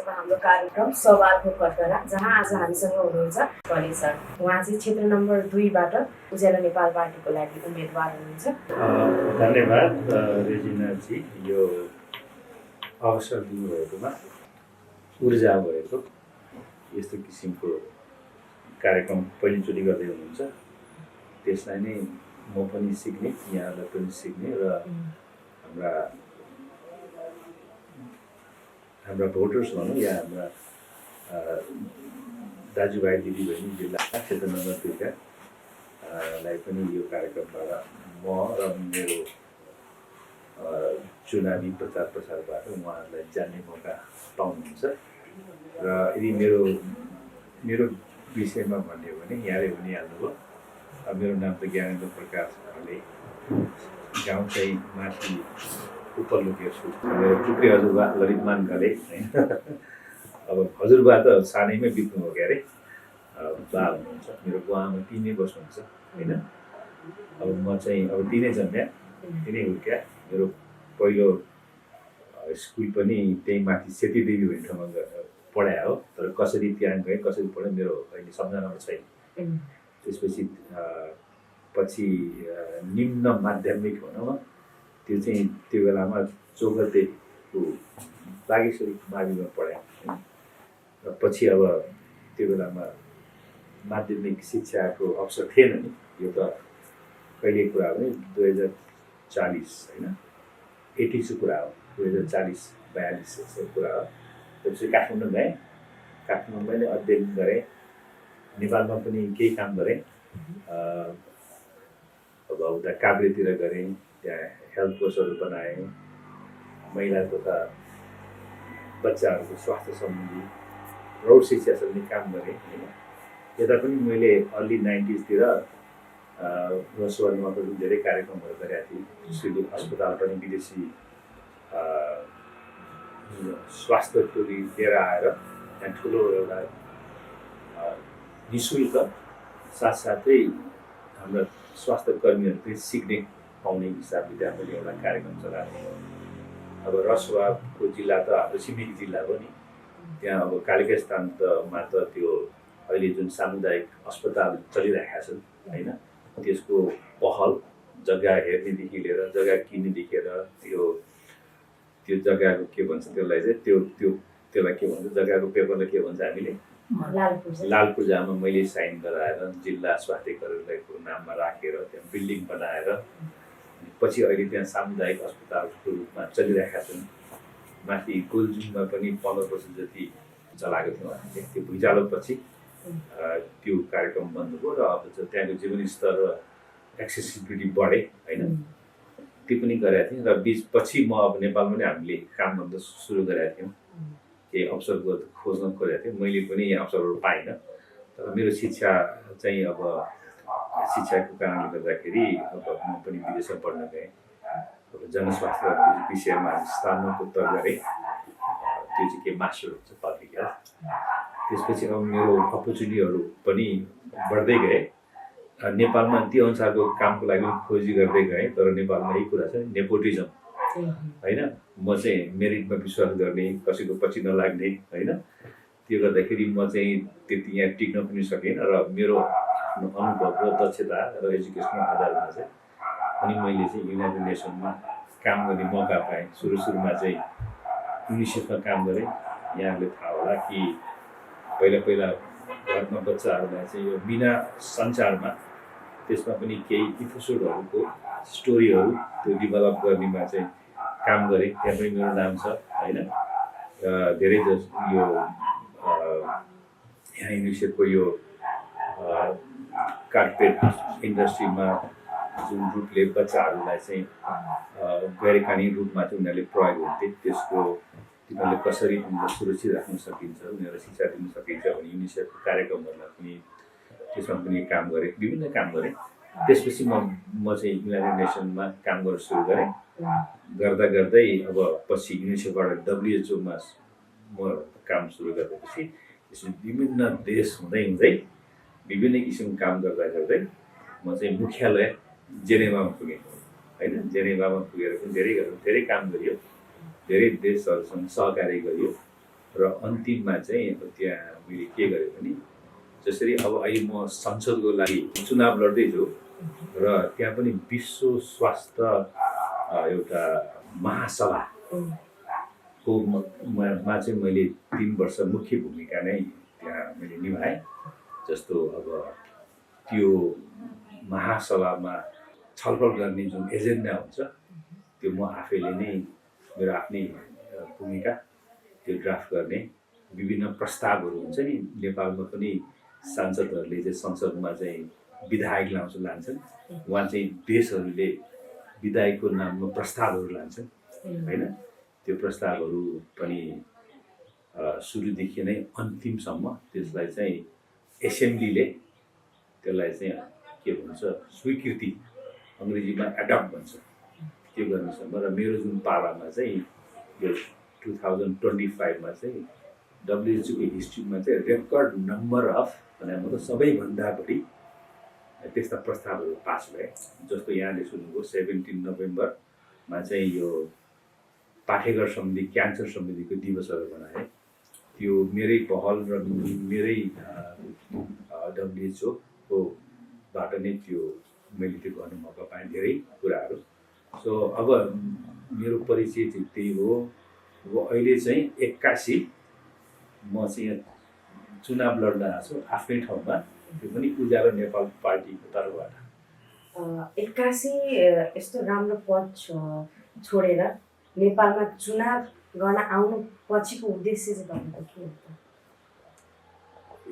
आजको हाम्रो कार्यक्रम सवालको कटकरा, जहाँ आज हामीसँग हुनुहुन्छ कले सर। उहाँ चाहिँ क्षेत्र नम्बर 2बाट उज्यालो नेपाल पार्टीको लागि उम्मेदवार हुनुहुन्छ। धन्यवाद रेजिनाजी, यो अवसर दिनुभएकोमा। ऊर्जा भएको यस्तो किसिमको कार्यक्रम पहिलोचोटि गर्दै हुनुहुन्छ, त्यसलाई नै म पनि सिक्ने, यहाँलाई पनि सिक्ने र हाम्रा भोटर्स भनौँ या हाम्रा दाजुभाइ दिदीबहिनी जिल्ला क्षेत्र नम्बर 2का लाई पनि यो कार्यक्रमबाट म र मेरो चुनावी प्रचार प्रसारबाट उहाँहरूलाई जान्ने मौका पाउनुहुन्छ। र यदि मेरो विषयमा भन्ने हो भने यहाँले भनिहाल्नुभयो, मेरो नाम त ज्ञानेन्द्र प्रकाश अहिले, गाउँ चाहिँ माथि उपल्लो गेर्छु। मेरो टुक्रे हजुरबा ललितमान घले होइन। अब हजुरबा त सानैमै बित्नुभयो के अरे, बा हुनुहुन्छ। मेरो बुवामा 3 बस्नुहुन्छ होइन। अब म चाहिँ अब 3 जन्म्या, 3 हुर्क्या। मेरो पहिलो स्कुल पनि त्यही माथि सेतीदेवी भन्ने ठाउँमा पढाए हो, तर कसरी त्यहाँ गएँ कसरी पढेँ मेरो अहिले सम्झनामा छैन। त्यसपछि पछि निम्न माध्यमिक भनौँ, त्यो चाहिँ त्यो बेलामा चौगतेको बागेश्वरी माविमा पढाएँ। र पछि अब त्यो बेलामा माध्यमिक शिक्षाको अवसर थिएन नि, यो त कहिले कुरा हो भने 2040 होइन, 80को कुरा हो, 2040-42 यस्तो कुरा हो। त्यसपछि काठमाडौँ गएँ, काठमाडौँमा नै अध्ययन गरेँ, नेपालमा पनि केही काम गरेँ। अब उता काभ्रेतिर गरेँ, त्यहाँ हेल्थ पोस्टहरू बनाएँ, महिला तथा बच्चाहरूको स्वास्थ्य सम्बन्धी प्रौढ शिक्षा सम्बन्धी काम गरेँ होइन। यता पनि मैले अर्ली 90sतिर रसुवालमा पनि धेरै कार्यक्रमहरू गरेका थिएँ। सिभिल अस्पताल पनि विदेशी स्वास्थ्य टोली लिएर आएर त्यहाँ ठुलो एउटा निःशुल्क साथसाथै हाम्रा स्वास्थ्य कर्मीहरू पनि सिक्ने पाउने हिसाबले त्यहाँ पनि एउटा कार्यक्रम चलाएको थियो। अब रसुवाको जिल्ला त हाम्रो छिमेकी जिल्ला हो नि, त्यहाँ अब कालिका स्थानमा त त्यो अहिले जुन सामुदायिक अस्पताल चलिरहेका छन् होइन, त्यसको पहल जग्गा हेर्नेदेखि लिएर जग्गा किन्नेदेखि लिएर त्यो जग्गाको के भन्छ त्यसलाई चाहिँ त्यसलाई के भन्छ, जग्गाको पेपरलाई के भन्छ हामीले, लाल पूर्जामा मैले साइन गराएर जिल्ला स्वास्थ्य कर्मीको नाममा राखेर त्यहाँ बिल्डिङ बनाएर पछि अहिले त्यहाँ सामुदायिक अस्पतालको रूपमा चलिरहेका छन्। माथि गोलजुङमा पनि 15 वर्ष जति चलाएको थियौँ हामीले। त्यो भुइँचालोपछि त्यो कार्यक्रम बन्द भयो र अब त्यहाँको जीवनस्तर र एक्सेसिबिलिटी बढे होइन, त्यो पनि गरेका थियौँ। र पछि म अब नेपालमा नै हामीले काम गर्न सुरु गरेका थियौँ, केही अवसर खोज्न खोजेको थिएँ। मैले पनि यहाँ अवसरहरू पाइनँ, तर मेरो शिक्षा चाहिँ अब शिक्षाको कारणले गर्दाखेरि अब म पनि विदेशमा पढ्न गएँ। अब जनस्वास्थ्य विषयमा स्नातकोत्तर गरेँ, त्यो चाहिँ के मास्टर हुन्छ पब्लिक हेल्थ। त्यसपछि अब मेरो अपर्च्युनिटीहरू पनि बढ्दै गए। नेपालमा त्यो अनुसारको कामको लागि खोजी गर्दै गएँ, तर नेपालमा यही कुरा छ नेपोटिजम होइन। म चाहिँ मेरिटमा विश्वास गर्ने, कसैको पछि नलाग्ने होइन। त्यो गर्दाखेरि म चाहिँ त्यति यहाँ टिक्न पनि सकेन र मेरो आफ्नो अनुभव र दक्षता र एजुकेसनको आधारमा चाहिँ अनि मैले चाहिँ युनाइटेड नेसनमा काम गर्ने मौका पाएँ। सुरुमा चाहिँ युनिसेफमा काम गरेँ। यहाँहरूले थाहा होला कि पहिला घरमा बच्चाहरूलाई चाहिँ यो बिना सञ्चारमा त्यसमा पनि केही एपिसोडहरूको स्टोरीहरू त्यो डेभलप गर्नेमा चाहिँ काम गरेँ। त्यहाँ पनि मेरो नाम छ होइन। धेरै जस्तो यो यहाँ युनिसेफको यो कार्पेट इन्डस्ट्रीमा जुन रूपले बच्चाहरूलाई चाहिँ गैरकानुनी रूपमा चाहिँ उनीहरूले प्रयोग हुन्थे, त्यसको तिनीहरूले कसरी उनीहरूलाई सुरक्षित राख्न सकिन्छ, उनीहरूलाई शिक्षा दिन सकिन्छ भने युनिसेफको कार्यक्रमहरूलाई पनि त्यसमा पनि काम गरेँ, विभिन्न काम गरेँ। त्यसपछि म चाहिँ युनाइटेड नेसनमा काम गर्न सुरु गरेँ। गर्दा गर्दै अब पछि युनिसेफबाट WHO म काम सुरु गरेपछि यसरी विभिन्न देश हुँदै विभिन्न किसिमको काम गर्दै म चाहिँ मुख्यालय जेनेभामा पुगेँ होइन। जेनेभामा पुगेर पनि धेरै काम गरियो, धेरै देशहरूसँग सहकार्य गरियो र अन्तिममा चाहिँ अब त्यहाँ मैले के गरेँ भने जसरी अब अहिले म संसदको लागि चुनाव लड्दैछु र त्यहाँ पनि विश्व स्वास्थ्य एउटा महासभाको मा चाहिँ मैले 3 वर्ष मुख्य भूमिका नै त्यहाँ मैले निभाएँ। जस्तो अब त्यो महासभामा छलफल गर्ने जुन एजेन्डा हुन्छ त्यो म आफैले नै मेरो आफ्नै भूमिका त्यो ड्राफ्ट गर्ने, विभिन्न प्रस्तावहरू हुन्छ नि नेपालमा पनि सांसदहरूले चाहिँ संसदमा चाहिँ विधायक लान्छन्, उहाँ चाहिँ देशहरूले विधायकको नाममा प्रस्तावहरू लान्छन् होइन। त्यो प्रस्तावहरू पनि सुरुदेखि नै अन्तिमसम्म त्यसलाई चाहिँ एसेम्ब्लीले त्यसलाई चाहिँ के भन्छ स्वीकृति, अङ्ग्रेजीमा एडप्ट भन्छ, त्यो गर्नुसम्म। र मेरो जुन पालामा चाहिँ यो 2025मा चाहिँ WHO को हिस्ट्रीमा चाहिँ रेकर्ड नम्बर अफ भने मतलब सबैभन्दा बढी त्यस्ता प्रस्तावहरू पास भए। जस्तो यहाँले सुन्नुभयो 17 नोभेम्बरमा चाहिँ यो पाठेघर समिति क्यान्सर समितिको दिवसहरू बनाए। त्यो मेरै पहल र मेरै WHO कोबाट नै त्यो मैले त्यो गर्नु मौका पाएँ धेरै कुराहरू। सो अब मेरो परिचय चाहिँ त्यही हो। अब अहिले चाहिँ 81 म चाहिँ यहाँ चुनाव लड्न आएको छु आफ्नै ठाउँमा, त्यो पनि उज्यालो नेपाल पार्टीको तर्फबाट। 81 यस्तो राम्रो पद छोडेर नेपालमा चुनाव गर्न आउनु पछिको उद्देश्य चाहिँ तपाईँको के हो?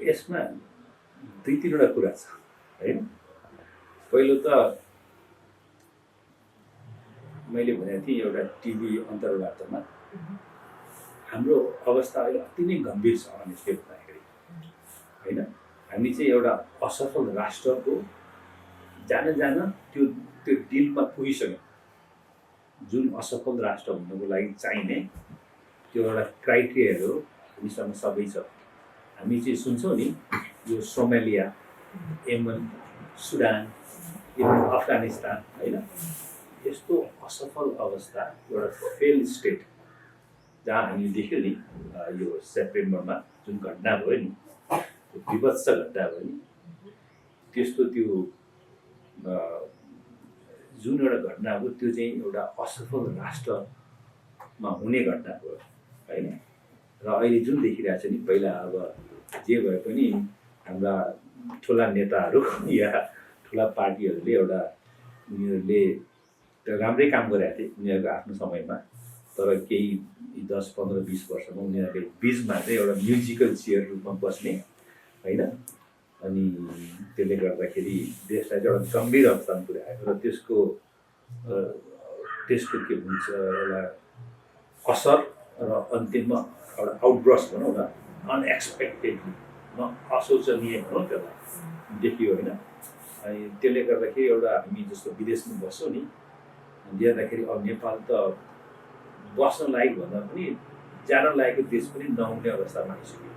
यसमा 2-3वटा कुरा छ होइन। पहिलो त मैले भनेको थिएँ एउटा टिभी अन्तर्वार्तामा हाम्रो अवस्था अहिले अति नै गम्भीर छ भने के भन्दाखेरि होइन, हामी चाहिँ एउटा असफल राष्ट्रको जान त्यो डिलमा पुगिसक्यौँ। जुन असफल राष्ट्र हुनको लागि चाहिने त्यो एउटा क्राइटेरियाहरू हामीसँग सबै छ। हामी चाहिँ सुन्छौँ नि यो सोमालिया, यमन, सुडान, अफगानिस्तान होइन, यस्तो असफल अवस्था एउटा फेल स्टेट जहाँ हामीले देख्यौँ नि यो सेप्टेम्बरमा जुन घटना भयो नि, विभत्स घटना भयो नि, त्यस्तो त्यो जुन एउटा घटना हो त्यो चाहिँ एउटा असफल राष्ट्रमा हुने घटना हो होइन। र अहिले जुन देखिरहेको छ नि, पहिला अब जे भए पनि हाम्रा ठुला नेताहरू या ठुला पार्टीहरूले एउटा उनीहरूले राम्रै काम गरेका थिए उनीहरूको आफ्नो समयमा, तर केही 10, 15, 20 वर्षमा उनीहरूले बिचमा चाहिँ एउटा म्युजिकल चेयर रूपमा बस्ने होइन। अनि त्यसले गर्दाखेरि देशलाई चाहिँ एउटा गम्भीर अवस्थामा पुर्यायो र त्यसको के भन्छ एउटा असर र अन्तिममा एउटा आउटब्रस्ट भनौँ न, अनएक्सपेक्टेडली अशोचनीय भनौँ त्यसलाई देखियो होइन। अनि त्यसले गर्दाखेरि एउटा हामी जस्तो विदेशमा बस्छौँ नि, हेर्दाखेरि अब नेपाल त बस्न लायक भन्दा पनि जान लायकको देश पनि नहुने अवस्थामा आइसक्यो।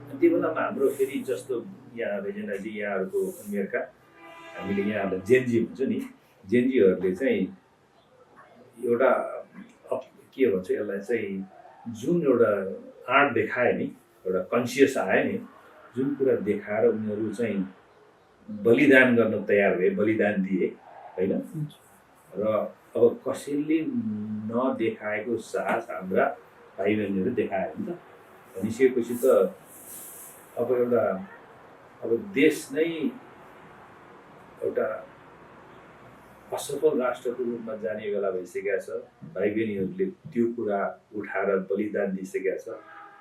अनि त्यो बेलामा हाम्रो फेरि जस्तो यहाँ रेजेनाजी यहाँहरूको उमेरका हामीले यहाँहरूलाई जेनजी भन्छ नि, जेनजीहरूले चाहिँ एउटा के भन्छ यसलाई चाहिँ जुन एउटा आँट देखायो नि, एउटा कन्सियस आयो नि, जुन कुरा देखाएर उनीहरू चाहिँ बलिदान गर्न तयार भए, बलिदान दिए होइन। र अब कसैले नदेखाएको साहस हाम्रा भाइ बहिनीहरू देखायो नि त। भनिसकेपछि त अब देश नै एउटा असफल राष्ट्रको रूपमा जाने बेला भइसकेका छ। भाइ बहिनीहरूले त्यो कुरा उठाएर बलिदान दिइसकेका छ।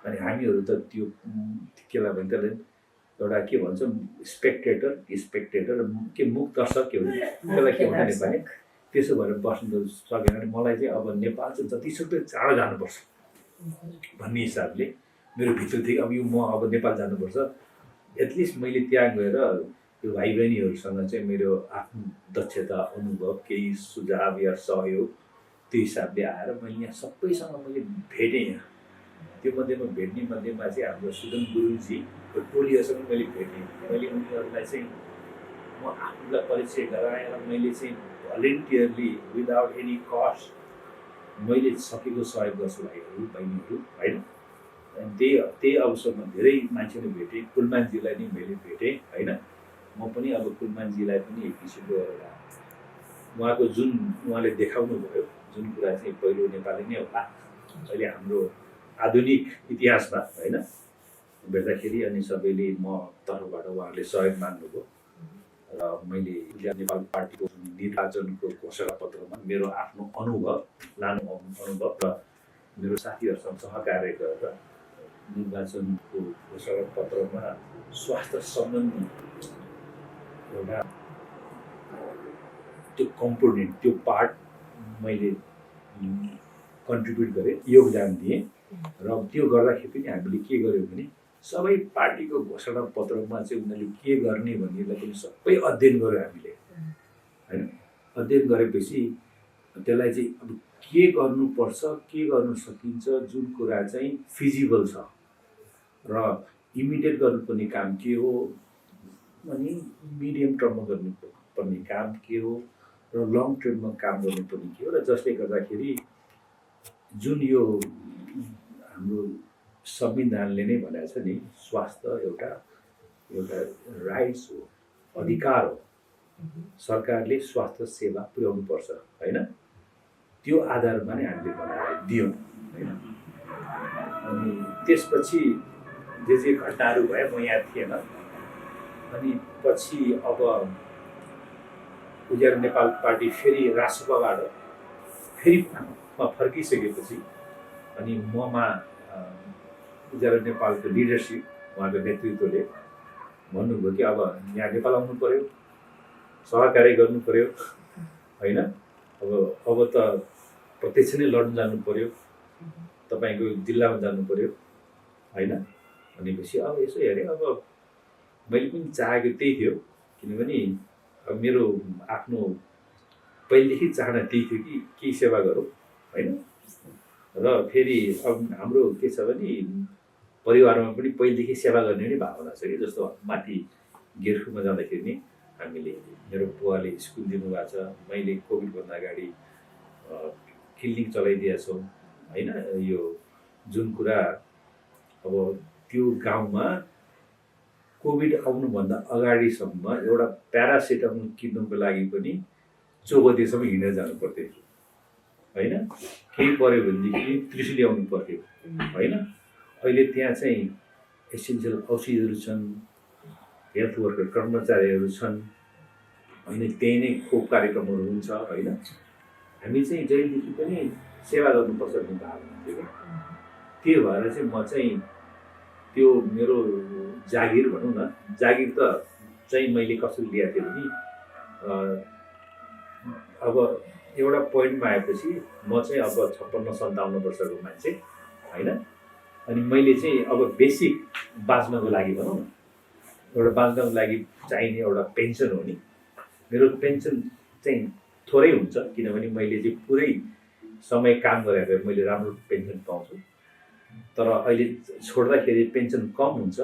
अनि हामीहरू त त्यो केलाई भन्छ एउटा के भन्छ स्पेक्टेटर के मुख दर्शक के हुन्छ त्यसलाई के भन्छ नेपाली, त्यसो भएर बस्नु सकेन भने मलाई चाहिँ अब नेपाल चाहिँ जतिसक्दो चाँडो जानुपर्छ भन्ने हिसाबले मेरो भित्र थियो। अब यो म अब नेपाल जानुपर्छ, एटलिस्ट मैले त्यहाँ गएर यो भाइ बहिनीहरूसँग चाहिँ मेरो आफ्नो दक्षता, अनुभव, केही सुझाव या सहयोग त्यो हिसाबले आएर मैले यहाँ सबैसँग मैले भेटेँ। यहाँ त्यो मध्येमा भेट्ने मध्येमा चाहिँ हाम्रो सुदन गुरुङजीको टोलीहरूसँग मैले भेटेँ। मैले उनीहरूलाई चाहिँ म आफूलाई परिचय गराएर मैले चाहिँ भलिन्टियरली विदाउट एनी कस्ट मैले सकेको सहयोग गर्छु भाइहरू बहिनीहरू होइन। त्यही अवसरमा धेरै मान्छेले भेटेँ, कुलमानजीलाई नि मैले भेटेँ होइन। म पनि अब कुलमानजीलाई पनि एक किसिमको एउटा उहाँको जुन उहाँले देखाउनु भयो जुन कुरा चाहिँ पहिलो नेपाली नै होला अहिले हाम्रो आधुनिक इतिहासमा होइन भेट्दाखेरि, अनि सबैले म तर्फबाट उहाँहरूले सहयोग माग्नुभयो र मैले नेपाल पार्टीको निर्वाचनको घोषणा पत्रमा मेरो आफ्नो अनुभव लानु अनुभव र मेरो साथीहरूसँग सहकार्य गरेर निर्वाचनको घोषणा पत्रमा स्वास्थ्य सम्बन्धी एउटा त्यो कम्पोनेन्ट त्यो पार्ट मैले कन्ट्रिब्युट गरेँ, योगदान दिएँ र त्यो गर्दाखेरि पनि हामीले के गर्यौँ भने सबै पार्टीको घोषणा पत्रमा चाहिँ उनीहरूले के गर्ने भन्नेलाई पनि सबै अध्ययन गर्यो हामीले होइन। अध्ययन गरेपछि त्यसलाई चाहिँ अब के गर्नुपर्छ, के गर्नु सकिन्छ, जुन कुरा चाहिँ फिजिबल छ र इमिडिएट गर्नुपर्ने काम के हो, अनि मिडियम टर्ममा गर्नुपर्ने काम के हो र लङ टर्ममा काम गर्नुपर्ने के हो, र जसले गर्दाखेरि जुन यो हाम्रो संविधानले नै भनेको छ नि स्वास्थ्य एउटा राइट्स हो, अधिकार हो, सरकारले स्वास्थ्य सेवा पुर्याउनुपर्छ होइन। त्यो आधारमा नै हामीले बनाएर दियौँ होइन। अनि त्यसपछि जे घटनाहरू भए म यहाँ थिएन, अनि पछि अब उज्यालो नेपाल पार्टी फेरि राजसभाबाट फेरि फर्किसकेपछि अनि ममा उज्यालो नेपालको लिडरसिप उहाँको नेतृत्वले भन्नुभयो कि अब यहाँ नेपाल आउनु पर्यो, सहकार्य गर्नु पर्यो होइन। अब त प्रत्यक्ष नै लड्न जानु पर्यो, तपाईँको जिल्लामा जानु पर्यो होइन। भनेपछि अब यसो हेरेँ, अब मैले पनि चाहेको त्यही थियो, किनभने अब मेरो आफ्नो पहिलेदेखि चाहना त्यही थियो कि केही सेवा गरौँ होइन। र फेरि अब हाम्रो के छ भने परिवारमा पनि पहिलेदेखि सेवा गर्ने नै भावना छ कि, जस्तो माथि गेर्खुमा जाँदाखेरि नि हामीले मेरो बुवाले स्कुल दिनुभएको छ, मैले कोभिडभन्दा अगाडि क्लिनिक चलाइदिएका छौँ होइन। यो जुन कुरा अब त्यो गाउँमा कोभिड आउनुभन्दा अगाडिसम्म एउटा प्यारासिटामोल किन्नुको लागि पनि चौबन्देसम्म हिँडेर जानु पर्थ्यो होइन। केही पऱ्यो भनेदेखि त्रिशुली आउनु पर्थ्यो होइन। अहिले त्यहाँ चाहिँ एसेन्सियल औषधिहरू छन्, हेल्थ वर्कर कर्मचारीहरू छन् होइन, त्यही नै खोप कार्यक्रमहरू हुन्छ होइन। हामी चाहिँ जहिलेदेखि पनि सेवा गर्नुपर्छ भन्ने भावना थियो क्या। त्यो भएर चाहिँ म चाहिँ त्यो मेरो जागिर भनौँ न, जागिर त चाहिँ मैले कसरी लिएको थिएँ भने अब एउटा पोइन्टमा आएपछि म चाहिँ अब 56-57 वर्षको मान्छे होइन। अनि मैले चाहिँ अब बेसिक बाँच्नको लागि भनौँ न, एउटा बाँच्नको लागि चाहिने एउटा पेन्सन हो नि। मेरो पेन्सन चाहिँ थोरै हुन्छ, किनभने मैले चाहिँ पुरै समय काम गरेर मैले राम्रो पेन्सन पाउँछु। तर अहिले छोड्दाखेरि पेन्सन कम हुन्छ,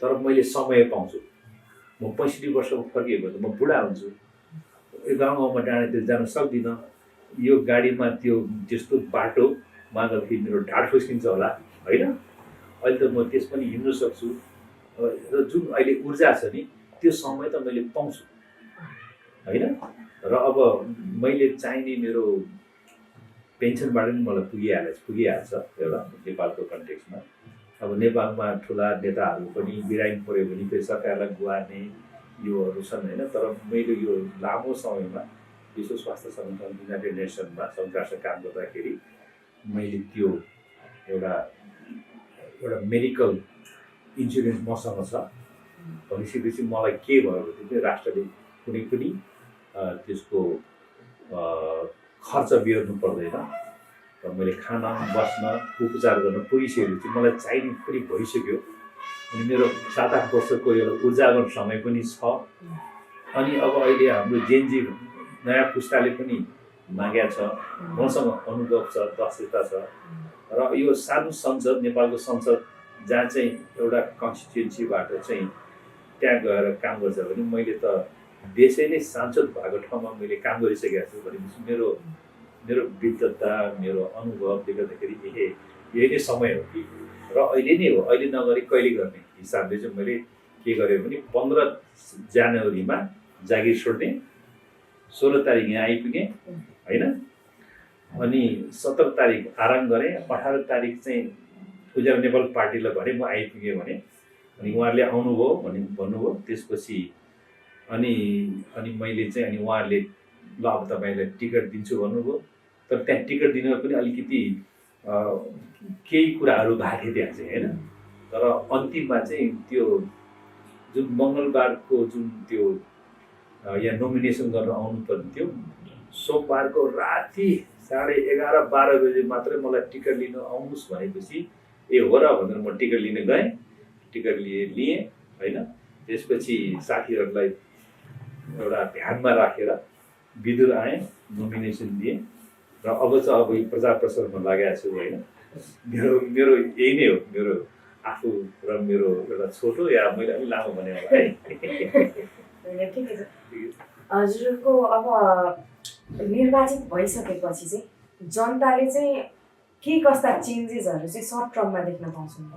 तर मैले समय पाउँछु। म 65 वर्षको फर्कियो भने म बुढा हुन्छु, यो गाउँमा डाँडातिर जान सक्दिनँ। यो गाडीमा त्यो त्यस्तो बाटोमा गर्दाखेरि मेरो ढाड फुस्किन्छ होला होइन। अहिले त म त्यस पनि हिँड्न सक्छु र जुन अहिले ऊर्जा छ नि त्यो समय त मैले पाउँछु होइन। र अब मैले चाहिने मेरो पेन्सनबाट पनि मलाई पुगिहाल्छ एउटा नेपालको कन्टेक्समा। अब नेपालमा ठुला नेताहरू पनि बिरामी पऱ्यो भने फेरि सरकारलाई गुहार्ने योहरू छन् होइन। तर मैले यो लामो समयमा विश्व स्वास्थ्य सङ्गठन युनाइटेड नेसनमा संस्थासँग काम गर्दाखेरि मैले त्यो एउटा मेडिकल इन्सुरेन्स मसँग छ भनिसकेपछि मलाई के भयो भने राष्ट्रले कुनै पनि त्यसको खर्च बिहोर्नु पर्दैन र मैले खान बस्न उपचार गर्न पुगिसकेपछि मलाई चाहिने पनि भइसक्यो। अनि मेरो 7-8 वर्षको एउटा ऊर्जावान समय पनि छ। अनि अब अहिले हाम्रो जेनजी नयाँ पुस्ताले पनि मागेको छ, मसँग अनुभव छ, दक्षता छ। र यो सानो संसद, नेपालको संसद जहाँ चाहिँ एउटा कन्स्टिट्युन्सीबाट चाहिँ त्यहाँ गएर काम गर्छ भने मैले त देशै नै सांसद भएको ठाउँमा मैले काम गरिसकेको छु भनेपछि मेरो विद्वत्ता, मेरो अनुभवले गर्दाखेरि यही नै समय हो कि र अहिले नै हो, अहिले नगरी कहिले गर्ने हिसाबले चाहिँ मैले के गरेँ भने 15 जनवरीमा जागिर छोड्ने, 16 तारिक यहाँ आइपुगेँ होइन, अनि 17 तारिक आराम गरेँ, 18 तारिक चाहिँ उज्यालो नेपाल पार्टीलाई भने म आइपुगेँ भने, अनि उहाँहरूले आउनुभयो भने भन्नुभयो। त्यसपछि अनि मैले चाहिँ अनि उहाँहरूले ल अब तपाईँलाई टिकट दिन्छु भन्नुभयो। तर त्यहाँ टिकट दिनुमा पनि अलिकति केही कुराहरू भएको थियो त्यहाँ चाहिँ होइन। तर अन्तिममा चाहिँ त्यो जुन मङ्गलबारको जुन त्यो यहाँ नोमिनेसन गर्न आउनुपर्ने थियो, सोमबारको राति 11:30-12 बजे मात्रै मलाई टिकट लिन आउनुहोस् भनेपछि ए हो र भनेर म टिकट लिन गएँ। टिकट लिएँ होइन। त्यसपछि साथीहरूलाई एउटा ध्यानमा राखेर विदुर आएँ, नोमिनेसन दिएँ र अब चाहिँ अब प्रचार प्रसारमा लागेको छु होइन। मेरो यही नै हो, मेरो आफू र मेरो एउटा छोटो या मैले अलिक लामो भने होला है। ठिकै छ। हजुरको अब निर्वाचित भइसकेपछि चाहिँ जनताले चाहिँ के कस्ता चेन्जेसहरू चाहिँ सर्ट टर्ममा देख्न पाउँछन् त?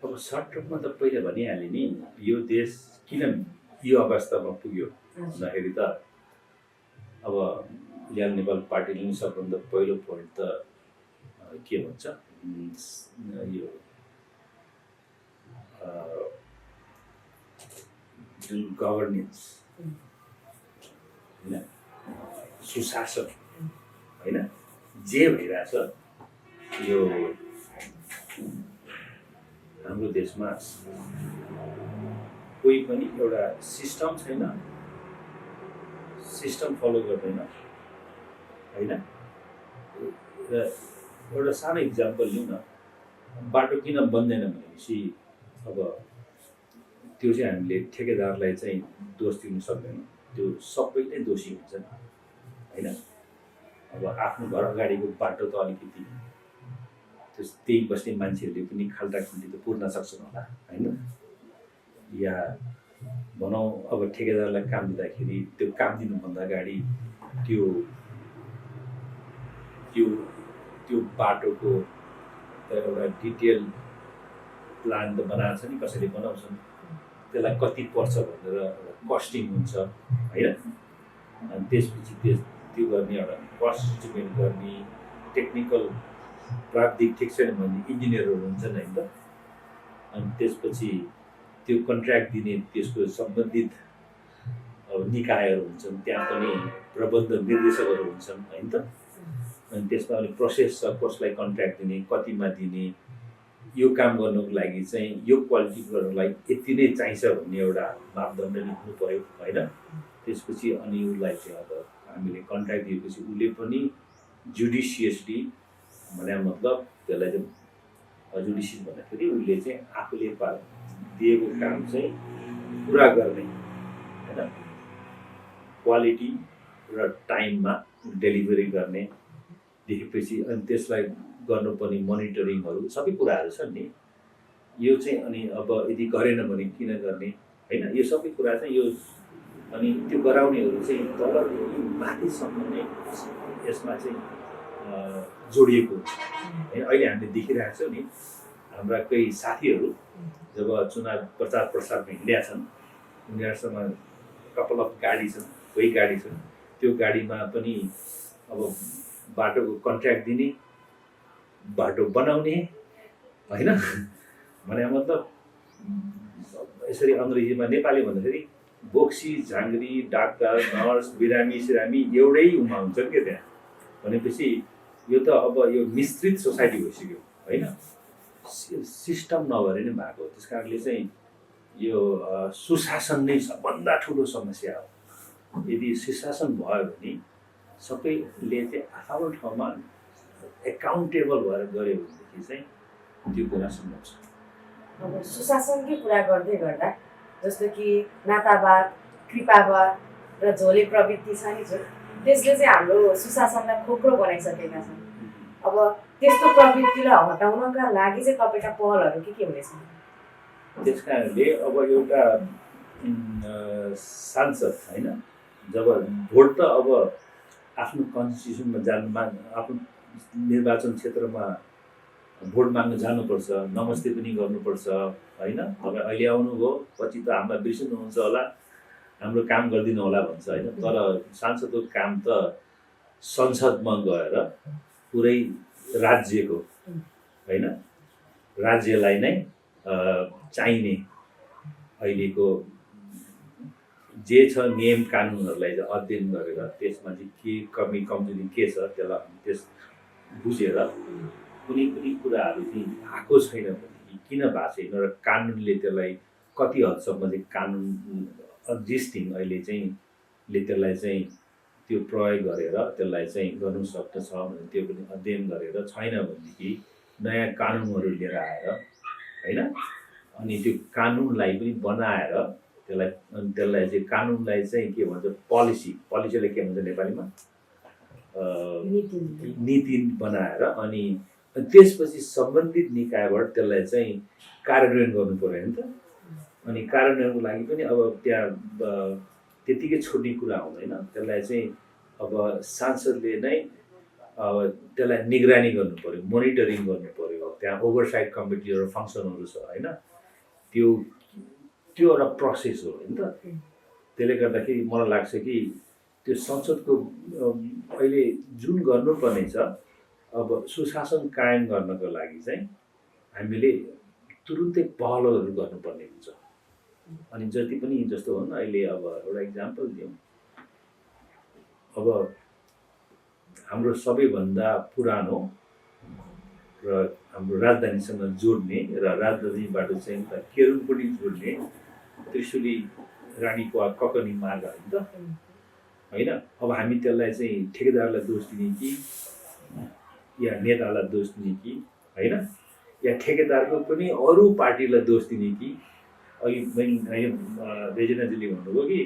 अब सर्ट टर्ममा त पहिला भनिहालेँ नि, यो देश किन यो अवस्थामा पुग्यो भन्दाखेरि त अब उज्यालो नेपाल पार्टीले नि सबभन्दा पहिलो पोइन्ट त के भन्छ यो जुन गभर्नेन्स होइन, सुशासन होइन, जे भइरहेछ यो हाम्रो देशमा कोही पनि एउटा सिस्टम छैन, सिस्टम फलो गर्दैन होइन। र एउटा सानो इक्जाम्पल लिउँ न, बाटो किन बन्दैन भनेपछि अब त्यो चाहिँ हामीले ठेकेदारलाई चाहिँ दोष दिनु सक्दैन, त्यो सबै नै दोषी हुन्छन् होइन। अब आफ्नो घर अगाडिको बाटो त अलिकति त्यही बस्ने मान्छेहरूले पनि खाल्टाखुल्टी त पुर्न सक्छन् होला होइन। या भनौँ अब ठेकेदारलाई काम दिँदाखेरि त्यो काम दिनुभन्दा अगाडि त्यो त्यो त्यो बाटोको एउटा डिटेल प्लान त बनाएको छ नि, कसैले बनाउँछन्, त्यसलाई कति पर्छ भनेर कस्टिङ हुन्छ होइन। अनि त्यसपछि त्यो गर्ने एउटा कस्ट इस्टिमेट गर्ने टेक्निकल प्राविधिक ठिक छैन भने इन्जिनियरहरू हुन्छन् होइन त। अनि त्यसपछि त्यो कन्ट्र्याक्ट दिने त्यसको सम्बन्धित अब निकायहरू हुन्छन्, त्यहाँ पनि प्रबन्ध निर्देशकहरू हुन्छन् होइन त। अनि त्यसमा पनि प्रोसेस छ, कसलाई कन्ट्र्याक्ट दिने, कतिमा दिने, यो काम गर्नुको लागि चाहिँ यो क्वालिटी गर्नुलाई यति नै चाहिन्छ भन्ने एउटा मापदण्ड नै हुनु पऱ्यो होइन। त्यसपछि अनि उसलाई चाहिँ अब हामीले कन्ट्र्याक्ट दिएपछि उसले पनि जुडिसियसली भने मतलब त्यसलाई चाहिँ जुडिसियस भन्दाखेरि उसले चाहिँ आफूले दिएको काम चाहिँ पुरा गर्ने होइन, क्वालिटी र टाइममा डेलिभरी गर्ने देखेपछि अनि त्यसलाई गर्नुपर्ने मोनिटरिङहरू सबै कुराहरू छन् नि। यो चाहिँ अनि अब यदि गरेन भने किन गर्ने होइन, यो सबै कुरा चाहिँ यो अनि त्यो गराउनेहरू चाहिँ तल माथिसम्म नै यसमा चाहिँ जोडिएको हुन्छ होइन। अहिले हामीले देखिरहेको छौँ नि, हाम्रा कोही साथीहरू जब चुनाव प्रचार प्रसारमा हिँडेका छन्, उनीहरूसँग कपाल अफ गाडी छन्, कोही गाडी छन्, त्यो गाडीमा पनि अब बाटोको कन्ट्र्याक्ट दिने, बाटो बनाउने होइन। भने मतलब यसरी अङ्ग्रेजीमा नेपाली भन्दाखेरि बोक्सी, झाङ्ग्री, डाक्टर, नर्स, बिरामी सिरामी एउटै उमा हुन्छन् क्या त्यहाँ। भनेपछि यो त अब यो मिश्रित सोसाइटी भइसक्यो होइन, सिस्टम नभएर नै भएको। त्यस कारणले चाहिँ यो सुशासन नै सबभन्दा ठुलो समस्या हो। यदि सुशासन भयो भने सबैले चाहिँ आफ्नो ठाउँमा एकाउन्टेबल भएर गऱ्यो भनेदेखि चाहिँ त्यो कुरा सम्भव छ। अब सुशासनकै कुरा गर्दै गर्दा जस्तो कि नातावाद, कृपावाद र झोले प्रवृत्ति छ नि, जुन त्यसले चाहिँ हाम्रो सुशासनलाई खोक्रो बनाइसकेका छन्। अब त्यस्तो प्रवृत्तिलाई हटाउनका लागि चाहिँ तपाईँका पहलहरू के हुनेछन्? त्यस कारणले अब एउटा सांसद होइन, जब भोट त अब आफ्नो कन्स्टिट्युसनमा आफ्नो निर्वाचन क्षेत्रमा भोट माग्न जानुपर्छ, नमस्ते पनि गर्नुपर्छ होइन। तपाईँ अहिले आउनुभयो, पछि त हामीलाई बिर्सिनुहुन्छ होला, हाम्रो काम गरिदिनु होला भन्छ होइन। तर सांसदको काम त संसदमा गएर पुरै राज्यको होइन, राज्यलाई नै चाहिने अहिलेको जे छ नियम कानुनहरूलाई चाहिँ अध्ययन गरेर त्यसमा चाहिँ के कमी कमजोरी के छ त्यसलाई त्यस बुझेर कुनै पनि कुराहरू चाहिँ भएको छैन भने किन भएको छैन र कानुनले त्यसलाई कति हदसम्म चाहिँ कानुन एक्जिस्टिङ अहिले चाहिँ त्यसलाई चाहिँ त्यो प्रयोग गरेर त्यसलाई चाहिँ गर्नु सक्दछ भने त्यो पनि अध्ययन गरेर छैन भनेदेखि नयाँ कानुनहरू लिएर आएर होइन, अनि त्यो कानुनलाई पनि बनाएर त्यसलाई चाहिँ कानुनलाई चाहिँ के भन्छ पोलिसीलाई के भन्छ नेपालीमा नीति बनाएर अनि त्यसपछि सम्बन्धित निकायबाट त्यसलाई चाहिँ कार्यान्वयन गर्नु पर्यो नि त। अनि कार्यान्वयनको लागि पनि अब त्यहाँ त्यतिकै छुट्ने कुरा हुँदैन, त्यसलाई चाहिँ अब सांसदले नै अब त्यसलाई निगरानी गर्नु पर्यो, मोनिटरिङ गर्नु पर्यो, त्यहाँ ओभरसाइट कमिटीहरू फङ्सनहरू छ होइन। त्यो एउटा प्रोसेस हो नि त। त्यसले गर्दाखेरि मलाई लाग्छ कि त्यो संसदको अहिले जुन गर्नुपर्ने छ अब सुशासन कायम गर्नको लागि चाहिँ हामीले तुरुन्तै पहलहरू गर्नुपर्ने हुन्छ। अनि जति पनि जस्तो हो नि अहिले अब एउटा इक्जाम्पल दिउँ, अब हाम्रो सबैभन्दा पुरानो र हाम्रो राजधानीसँग जोड्ने र राजधानीबाट चाहिँ केरलपट्टि जोड्ने त्रिशुली रानीपा ककनी मार्ग हो नि त होइन। अब हामी त्यसलाई चाहिँ ठेकेदारलाई दोष दिने कि या नेतालाई दोष दिने कि होइन, या ठेकेदारको पनि अरू पार्टीलाई दोष दिने कि। अघि रेजिनाजीले भन्नुभयो कि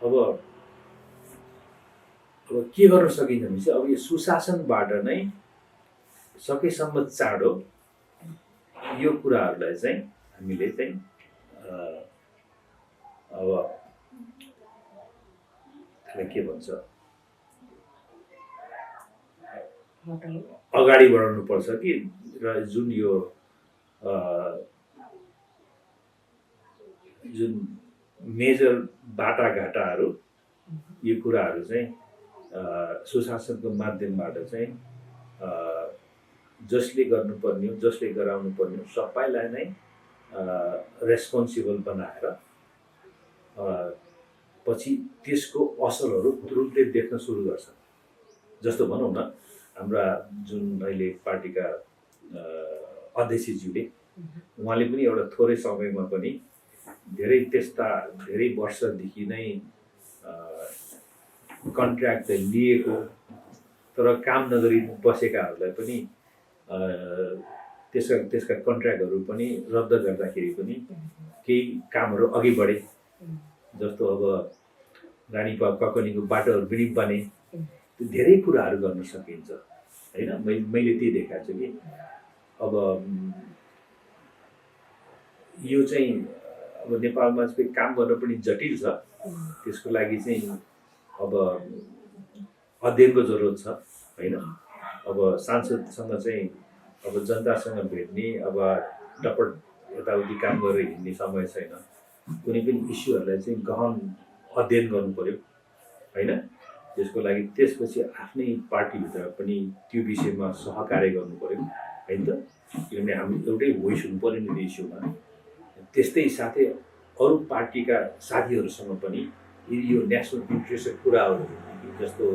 अब के गर्न सकिन्छ भने चाहिँ अब यो सुशासनबाट नै सकेसम्म चाँडो यो कुराहरूलाई चाहिँ हामीले चाहिँ अब के भन्छ अगाडि बढाउनु पर्छ कि र जुन यो जुन मेजर बाटाघाटाहरू यो कुराहरू चाहिँ सुशासनको माध्यमबाट चाहिँ जसले गर्नुपर्ने हो, जसले गराउनु पर्ने हो सबैलाई नै रेस्पोन्सिबल बनाएर पछि त्यसको असरहरू तुरुन्तै देख्न सुरु गर्छ। जस्तो भनौँ न हाम्रा जुन अहिले पार्टीका अध्यक्षज्यूले उहाँले पनि एउटा थोरै समयमा पनि धेरै वर्षदेखि नै कन्ट्र्याक्ट लिएको तर काम नगरी बसेकाहरूलाई पनि त्यसका कन्ट्र्याक्टहरू पनि रद्द गर्दाखेरि पनि केही कामहरू अघि बढे। जस्तो अब रानीपा ककनीको बाटोहरू पनि बने, त्यो धेरै कुराहरू गर्न सकिन्छ होइन। मैले त्यही देखाएको छु कि अब यो चाहिँ अब नेपालमा चाहिँ काम गर्न पनि जटिल छ, त्यसको लागि चाहिँ अब अध्ययनको जरुरत छ होइन। अब सांसदसँग चाहिँ अब जनतासँग भेट्ने अब टपट यताउति काम गरेर हिँड्ने समय छैन। कुनै पनि इस्युहरूलाई चाहिँ गहन अध्ययन गर्नु पर्यो होइन। त्यसको लागि त्यसपछि आफ्नै पार्टीभित्र पनि त्यो विषयमा सहकार्य गर्नु पर्यो होइन त, किनभने हामी एउटै भोइस हुनु पर्यो नि त्यो इस्युमा। त्यस्तै साथै अरू पार्टीका साथीहरूसँग पनि यो नेसनल इन्ट्रेस्टको कुराहरू जस्तो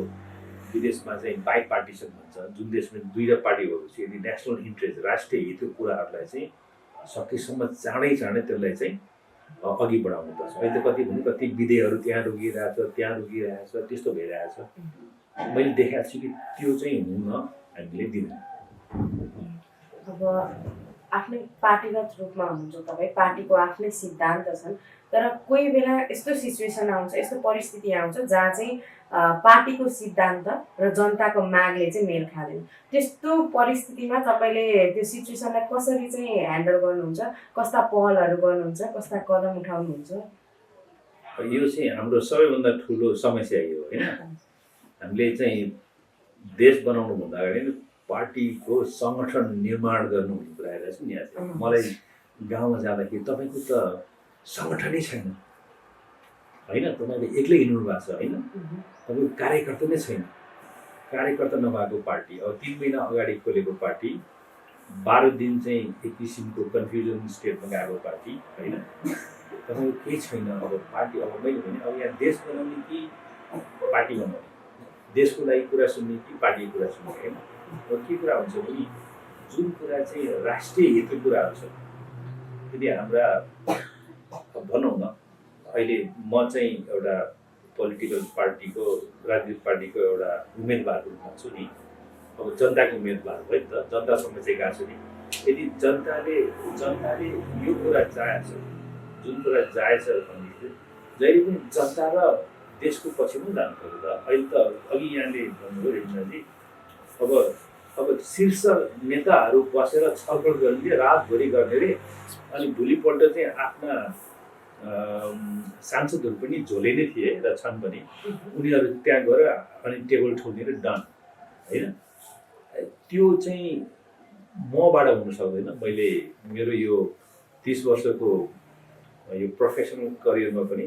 विदेशमा चाहिँ बाइ पार्टिसन भन्छ, जुन देशमा दुईवटा पार्टी भएपछि यदि नेसनल इन्ट्रेस्ट राष्ट्रिय हितको कुराहरूलाई चाहिँ सकेसम्म चाँडै त्यसलाई चाहिँ अघि बढाउनुपर्छ। अहिले त कति विधेयहरू त्यहाँ रोकिरहेछ त्यस्तो भइरहेछ। मैले देखाएको छु कि त्यो चाहिँ हुन हामीले दिँदैन। अब आफ्नै पार्टीगत रूपमा हुनुहुन्छ तपाईँ, पार्टीको आफ्नै सिद्धान्त छन्, तर कोही बेला यस्तो सिचुएसन आउँछ, यस्तो परिस्थिति आउँछ जहाँ चाहिँ पार्टीको सिद्धान्त र जनताको मागले चाहिँ मेल खाँदैन। त्यस्तो परिस्थितिमा तपाईँले त्यो सिचुएसनलाई कसरी चाहिँ ह्यान्डल गर्नुहुन्छ, कस्ता पहलहरू गर्नुहुन्छ, कस्ता कदम उठाउनुहुन्छ? यो चाहिँ हाम्रो सबैभन्दा ठुलो समस्या यो होइन। हामीले चाहिँ देश बनाउनुभन्दा अगाडि पार्टीको सङ्गठन निर्माण गर्नु भन्ने कुरा आइरहेको छ नि यहाँ चाहिँ मलाई गाउँमा जाँदाखेरि तपाईँको त सङ्गठनै छैन होइन तपाईँले एक्लै हिँड्नु भएको छ होइन तपाईँको कार्यकर्ता नै छैन कार्यकर्ता नभएको पार्टी अब 3 महिना अगाडि खोलेको पार्टी 12 दिन चाहिँ एक किसिमको कन्फ्युजन स्टेटमा गएको पार्टी होइन तपाईँको केही छैन अब पार्टी अब मैले भने अब यहाँ देश बनाउने कि पार्टी बनाउने देशको लागि कुरा सुन्ने कि पार्टीको कुरा सुन्ने होइन अब के कुरा हुन्छ भने जुन कुरा चाहिँ राष्ट्रिय हितको कुराहरू छ यदि हाम्रा भनौँ न अहिले म चाहिँ एउटा पोलिटिकल पार्टीको राजनीतिक पार्टीको एउटा उम्मेदवारको रूपमा छु नि अब जनताको उम्मेदवार हो नि त जनतासँग चाहिँ गएको छु नि यदि जनताले यो कुरा चाहेछ जुन कुरा चाहेछ भने जहिले पनि जनता र देशको पछिमा जानु पर्यो त अहिले त अघि यहाँले भन्नुभयो रेणुजी अब शीर्ष नेताहरू बसेर छलफल गर्ने रातभरि गर्ने रे अनि भोलिपल्ट चाहिँ आफ्ना सांसदहरू पनि झोले नै थिए र छन् पनि उनीहरू त्यहाँ गएर अनि टेबल ठोकेर डन होइन त्यो चाहिँ मबाट हुन सक्दैन मैले मेरो यो 30 वर्षको यो प्रोफेसनल करियरमा पनि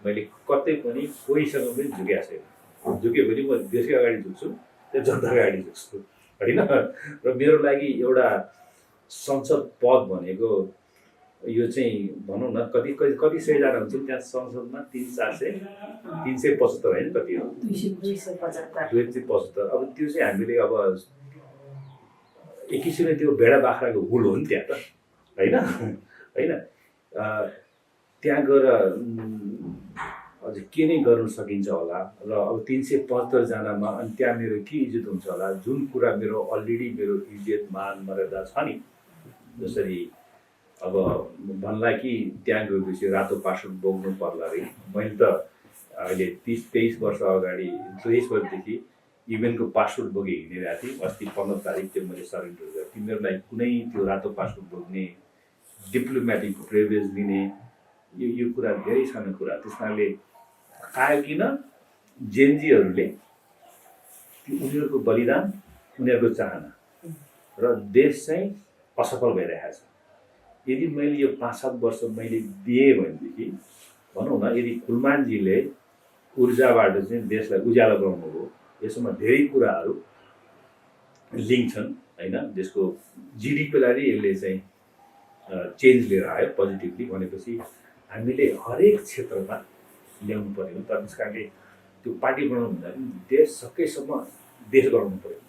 मैले कतै पनि कोहीसँग पनि झुकेको छैन झुक्यो भने म देशकै अगाडि झुक्छु त्यो जनताको अगाडि झुक्छु होइन र मेरो लागि एउटा संसद पद भनेको यो चाहिँ भनौँ न कति सयजना हुन्छ त्यहाँ संसदमा 300-400-375 होइन कति हो 275 अब त्यो चाहिँ हामीले अब एक किसिमले त्यो भेडा बाख्राको हुल हो नि त्यहाँ त होइन त्यहाँ गएर अझ के नै गर्न सकिन्छ होला र अब 375 जनामा अनि त्यहाँ मेरो के इज्जत हुन्छ होला जुन कुरा मेरो अलरेडी मेरो इज्जत मान मर्यादा छ नि जसरी अब भन्ला कि त्यहाँ गएपछि रातो पासपोर्ट बोक्नु पर्ला अरे मैले त अहिले 30-23 वर्ष अगाडि 23 वर्षदेखि युएनको पासपोर्ट बोके हिँडिरहेको थिएँ अस्ति 15 तारिक चाहिँ मैले सरेन्डर गरेँ तिमीहरू लागि कुनै त्यो रातो पासपोर्ट बोक्ने डिप्लोमेटिक प्रिभिलेज लिने यो कुरा धेरै सानो कुरा त्यस कारणले आयो किन जेनजीहरूले उनीहरूको बलिदान उनीहरूको चाहना र देश चाहिँ असफल भइरहेको छ यदि मैले यो 5-7 वर्ष मैले दिएँ भनेदेखि भनौँ न यदि कुलमानजीले ऊर्जाबाट चाहिँ देशलाई उज्यालो बनाउनु हो यसमा धेरै कुराहरू लिङ्क छन् होइन जसको जिडिपीलाई यसले चाहिँ चेन्ज लिएर आयो पोजिटिभली भनेपछि हामीले हरेक क्षेत्रमा ल्याउनु पर्यो तर त्यस कारणले त्यो पार्टी बनाउनु भन्दा पनि देश सकेसम्म देश गराउनु पर्यो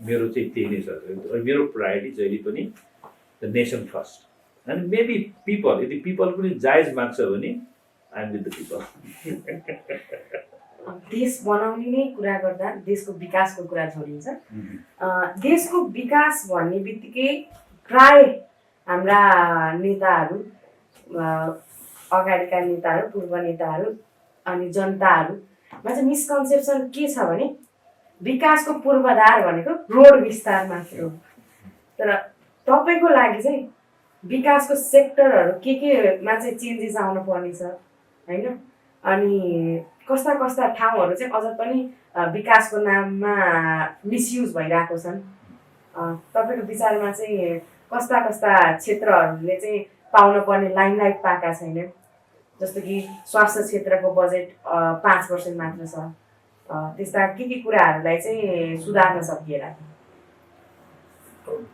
मेरो चाहिँ त्यही नै छ मेरो प्रायोरिटी जहिले पनि the nation first and maybe people यदि पिपल पनि जायज माग्छ भने I am with the people देश बनाउने नै कुरा गर्दा देशको विकासको कुरा छोडिन्छ देशको विकास भन्ने बित्तिकै प्राय हाम्रा नेताहरू अगाडिका नेताहरू पूर्व नेताहरू अनि जनताहरूमा चाहिँ मिसकन्सेप्सन के छ भने विकासको पूर्वाधार भनेको रोड विस्तार मात्र हो तर तपाईँको लागि चाहिँ विकासको सेक्टरहरू केमा चाहिँ चेन्जेस आउनु पर्ने छ होइन अनि कस्ता कस्ता ठाउँहरू चाहिँ अझ पनि विकासको नाममा मिसयुज भइरहेको छन् तपाईँको विचारमा चाहिँ कस्ता कस्ता क्षेत्रहरूले चाहिँ पाउन पर्ने लाइमलाइट पाएका छैनन् जस्तो कि स्वास्थ्य क्षेत्रको बजेट 5% मात्र छ त्यस्ता के कुराहरूलाई चाहिँ सुधार्न सकिएला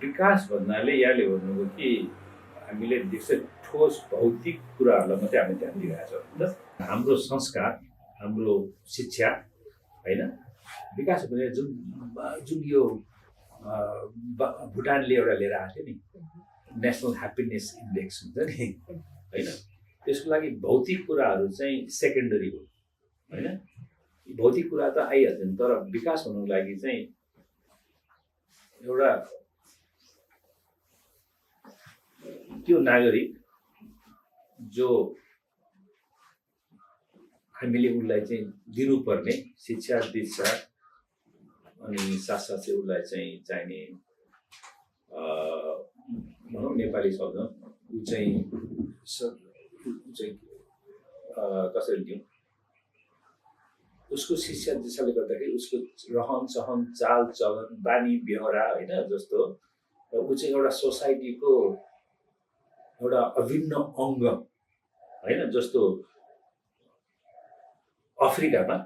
विकास भन्नाले यहाँले भन्नुभयो कि हामीले देश ठोस भौतिक कुराहरूलाई मात्रै हामी ध्यान दिइरहेको छौँ हाम्रो संस्कार हाम्रो शिक्षा होइन विकास भने जुन यो भुटानले एउटा लिएर आएको थियो नि नेसनल ह्याप्पिनेस इन्डेक्स हुन्छ नि होइन त्यसको लागि भौतिक कुराहरू चाहिँ सेकेन्डरी हो होइन भौतिक कुरा त आइहाल्छ तर विकास हुनुको लागि चाहिँ एउटा त्यो नागरिक जो हामीले उसलाई चाहिँ दिनुपर्ने शिक्षा दीक्षा अनि साथसाथै उसलाई चाहिँ चाहिने भनौँ नेपाली शब्द ऊ चाहिँ कसरी दिउँ उसको शिक्षा दीक्षाले गर्दाखेरि उसको रहन सहन चाल चलन बानी बेहोरा होइन जस्तो ऊ चाहिँ एउटा सोसाइटीको एउटा अभिन्न अङ्ग होइन। जस्तो अफ्रिकामा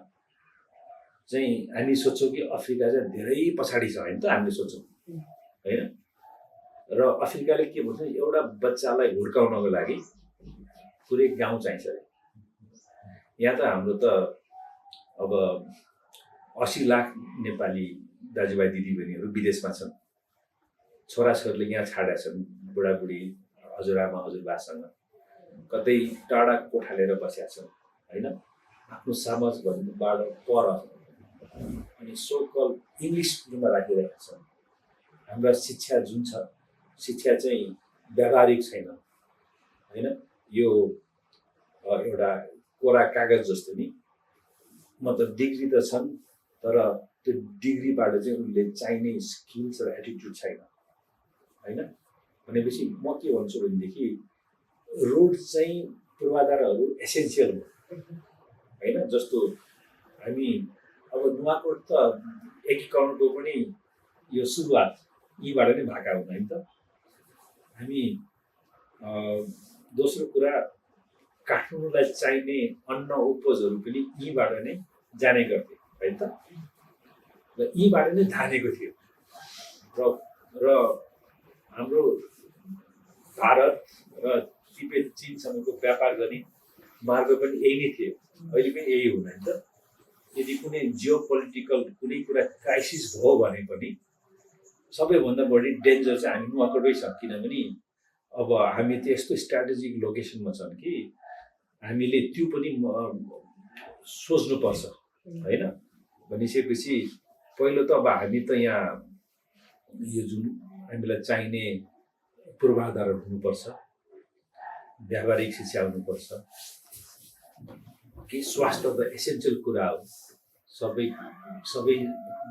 चाहिँ हामी सोच्छौँ कि अफ्रिका चाहिँ धेरै पछाडि छ होइन त हामीले सोच्छौँ होइन। र अफ्रिकाले के भन्छ एउटा बच्चालाई हुर्काउनको लागि पुरै गाउँ चाहिन्छ अरे। यहाँ त हाम्रो त अब 80 लाख नेपाली दाजुभाइ दिदीबहिनीहरू विदेशमा छन्। छोराछोरीले यहाँ छाडेका छन् बुढाबुढी हजुरआमा हजुरबासँग कतै टाढा कोठा लिएर बसेका छन् होइन। आफ्नो समाजबाट पर अनि सोकल इङ्ग्लिस स्कुलमा राखिरहेका छन्। हाम्रा शिक्षा जुन छ शिक्षा चाहिँ व्यावहारिक छैन होइन। यो एउटा कोरा कागज जस्तो नि, मतलब डिग्री त छन् तर त्यो डिग्रीबाट चाहिँ उनले चाहिने स्किल्स र एटिट्युड छैन होइन। भनेपछि म के भन्छु भनेदेखि रोड चाहिँ पूर्वाधारहरू एसेन्सियल हो होइन। जस्तो हामी अब नुवाकोट त एकीकरणको पनि यो सुरुवात यहीँबाट नै भएका हुन् होइन त। हामी दोस्रो कुरा काठमाडौँलाई चाहिने अन्न उपजहरू पनि यहीँबाट नै जाने गर्थे होइन त। र यहीँबाट नै धानेको थियो र हाम्रो भारत र तिब्बत चीनसँगको व्यापार गर्ने मार्ग पनि यही नै थियो, अहिले पनि यही हुन होइन त। यदि कुनै जियो पोलिटिकल कुनै कुरा क्राइसिस भयो भने पनि सबैभन्दा बढी डेन्जर चाहिँ हामी नुवाकोटै छ। किनभने अब हामी त यस्तो स्ट्राटेजिक लोकेसनमा छन् कि हामीले त्यो पनि सोच्नुपर्छ होइन। भनिसकेपछि पहिलो त अब हामी त यहाँ यो जुन हामीलाई चाहिने पूर्वाधार हुनुपर्छ, व्यावहारिक शिक्षा हुनुपर्छ कि स्वास्थ्य त एसेन्सियल कुरा हो। सबै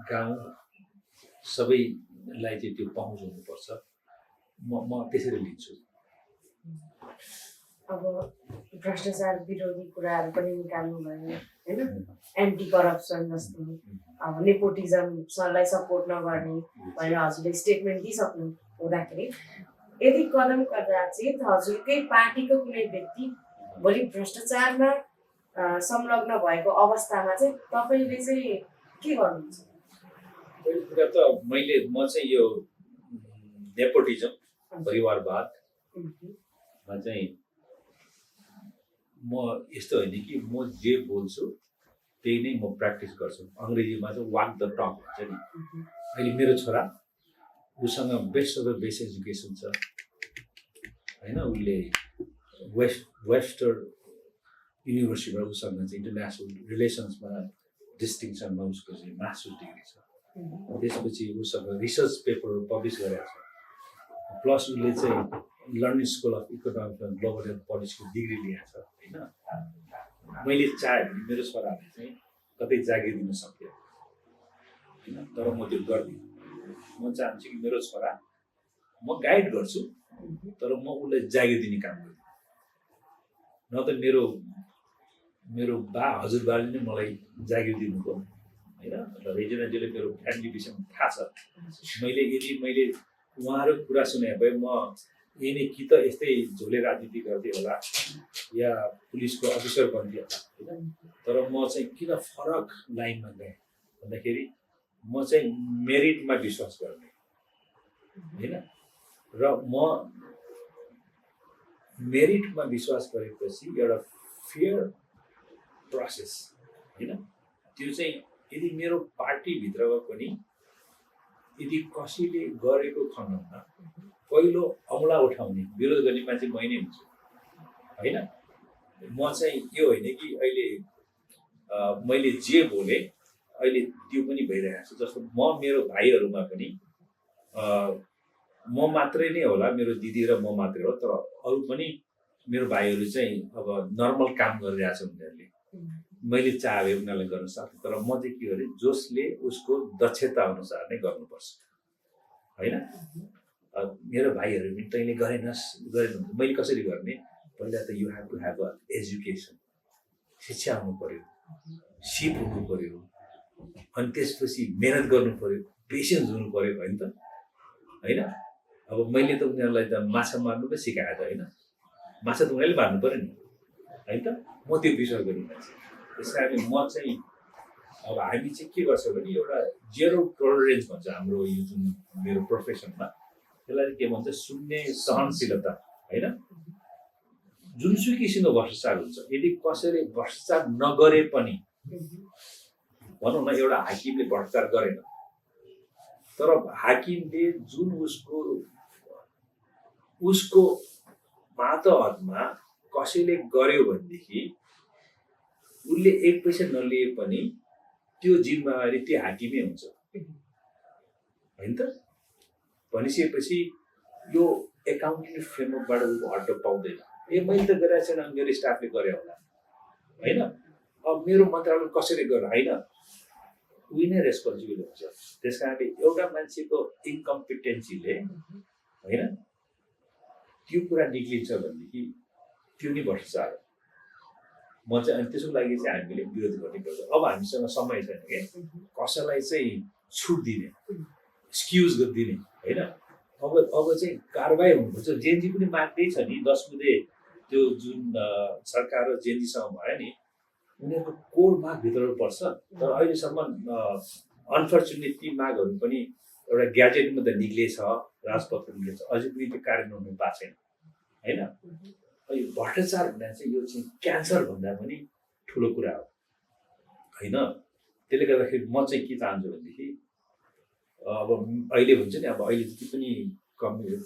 गाउँ सबैलाई चाहिँ त्यो पहुँच हुनुपर्छ। म त्यसरी लिन्छु। अब भ्रष्टाचार विरोधी कुराहरू पनि निकाल्नु भयो होइन। एन्टी करप्सन जस्तो अब नेपोटिजमलाई सपोर्ट नगर्ने भनेर हजुरले स्टेटमेन्ट दिइसक्नु हुँदाखेरि यदि कदम कदाचित हजुरकै पार्टीको कुनै व्यक्ति भोलि भ्रष्टाचारमा संलग्न भएको अवस्थामा चाहिँ तपाईँले चाहिँ के गर्नुहुन्छ? पहिलो कुरा त म चाहिँ यो नेपोटिजम परिवारवादमा चाहिँ म यस्तो होइन कि म जे बोल्छु त्यही नै म प्र्याक्टिस गर्छु। अङ्ग्रेजीमा चाहिँ वाक द टक भन्छ नि। अहिले मेरो छोरा उसँग best of the best education छ होइन। उसले वेस्टर युनिभर्सिटीबाट उसँग चाहिँ इन्टरनेसनल रिलेसन्समा डिस्टिङसनमा उसको चाहिँ मास्टर्स डिग्री छ। त्यसपछि उसँग रिसर्च पेपरहरू पब्लिस गरेको छ। प्लस उसले चाहिँ London School of Economics and global health पोलिसीको डिग्री लिएको छ होइन। मैले चाहेँ भने मेरो छोरालाई चाहिँ कतै जागिर दिन सक्यो होइन, तर म त्यो गर्दिनँ। म चाहन्छु कि मेरो छोरा म गाइड गर्छु तर म उसलाई जागिर दिने काम गर्दिनँ। न त मेरो हजुरबाले नै मलाई जागिर दिनुभयो होइन। र रेजिनाजीले मेरो फ्यामिली विषयमा थाहा छ। यदि मैले उहाँहरूको कुरा सुने भए म यही नै कि त यस्तै झोले राजनीति गर्थेँ होला या पुलिसको अफिसर बन्थेँ होला होइन। तर म चाहिँ किन फरक लाइनमा गएँ भन्दाखेरि म चाहिँ मेरिटमा विश्वास गर्ने होइन। र म मेरिटमा विश्वास गरेपछि एउटा फेयर प्रोसेस होइन। त्यो चाहिँ यदि मेरो पार्टीभित्रमा पनि यदि कसैले गरेको खण्डमा पहिलो औँला उठाउने विरोध गर्ने मान्छे मै नै हुन्छु होइन। म चाहिँ यो होइन कि अहिले मैले जे बोलेँ अहिले त्यो पनि भइरहेको छ। जस्तो म मेरो भाइहरूमा पनि म मात्रै नै होला, मेरो दिदी र म मात्रै हो, तर अरू पनि मेरो भाइहरू चाहिँ अब नर्मल काम गरिरहेछ उनीहरूले। मैले चाहे उनीहरूलाई गर्न सक्छु तर म चाहिँ के गरेँ जसले उसको दक्षता अनुसार नै गर्नुपर्छ होइन। मेरो भाइहरू पनि तैँले गरेनस् मैले कसरी गर्ने? पहिला त you have to have a education, शिक्षा हुनु पर्यो सिप हुनु पर्यो, अनि त्यसपछि मेहनत गर्नु पर्यो, पेसेन्स हुनु पर्यो होइन त, होइन? अब मैले त उनीहरूलाई त माछा मार्नु पो सिकाएको त होइन, माछा त उनीहरूले मार्नु पऱ्यो नि होइन त। म त्यो विश्वास गर्ने मान्छे। त्यस कारणले म चाहिँ अब हामी चाहिँ के गर्छ भने एउटा जेरो टलरेन्स भन्छ हाम्रो यो जुन मेरो प्रोफेसनमा, त्यसलाई के भन्छ शून्य सहनशीलता होइन। जुनसुकै किसिमको भ्रष्टाचार हुन्छ, यदि कसैले भ्रष्टाचार नगरे पनि, भनौँ न एउटा हाकिमले भ्रष्टाचार गरेन, तर हाकिमले जुन उसको मातहतमा कसैले गर्यो भनेदेखि उसले एक पैसा नलिए पनि त्यो जिम्मेवारी त्यो हाकिमै हुन्छ होइन त। भनिसकेपछि यो एकाउन्टिङ फ्रेमवर्कबाट ऊ हट्न पाउँदैन। मैले त गरेको छैन, मेरो स्टाफले गरे होला होइन, अब मेरो मन्त्रालय कसरी गर होइन, उही नै रेस्पोन्सिबल हुन्छ। त्यस कारणले एउटा मान्छेको इन्कम्पिटेन्सीले होइन त्यो कुरा निक्लिन्छ भनेदेखि त्यो नै भ्रष्टाचार हो। म चाहिँ अनि त्यसको लागि चाहिँ हामीले विरोध गर्नुपर्छ। अब हामीसँग समय छैन क्या कसैलाई चाहिँ छुट दिने, एक्सक्युज गरिदिने होइन। अब चाहिँ कारबाही हुनुपर्छ। जेएनजी पनि माग्दै छ नि 10 बुँदे, त्यो जुन सरकार र जेएनजीसँग भयो नि, उनीहरूको कोर मागभित्र पर्छ। तर अहिलेसम्म अनफर्चुनेट ती मागहरू पनि एउटा ग्याजेटमा त निक्लेछ, राजपत्र निक्लेछ, अझै पनि त्यो कार्यान्वयन हुनु भएको छैन होइन। यो भ्रष्टाचार भन्दा चाहिँ यो चाहिँ क्यान्सर भन्दा पनि ठुलो कुरा हो होइन। त्यसले गर्दाखेरि म चाहिँ के चाहन्छु भनेदेखि अब अहिले हुन्छ नि, अब अहिले जति पनि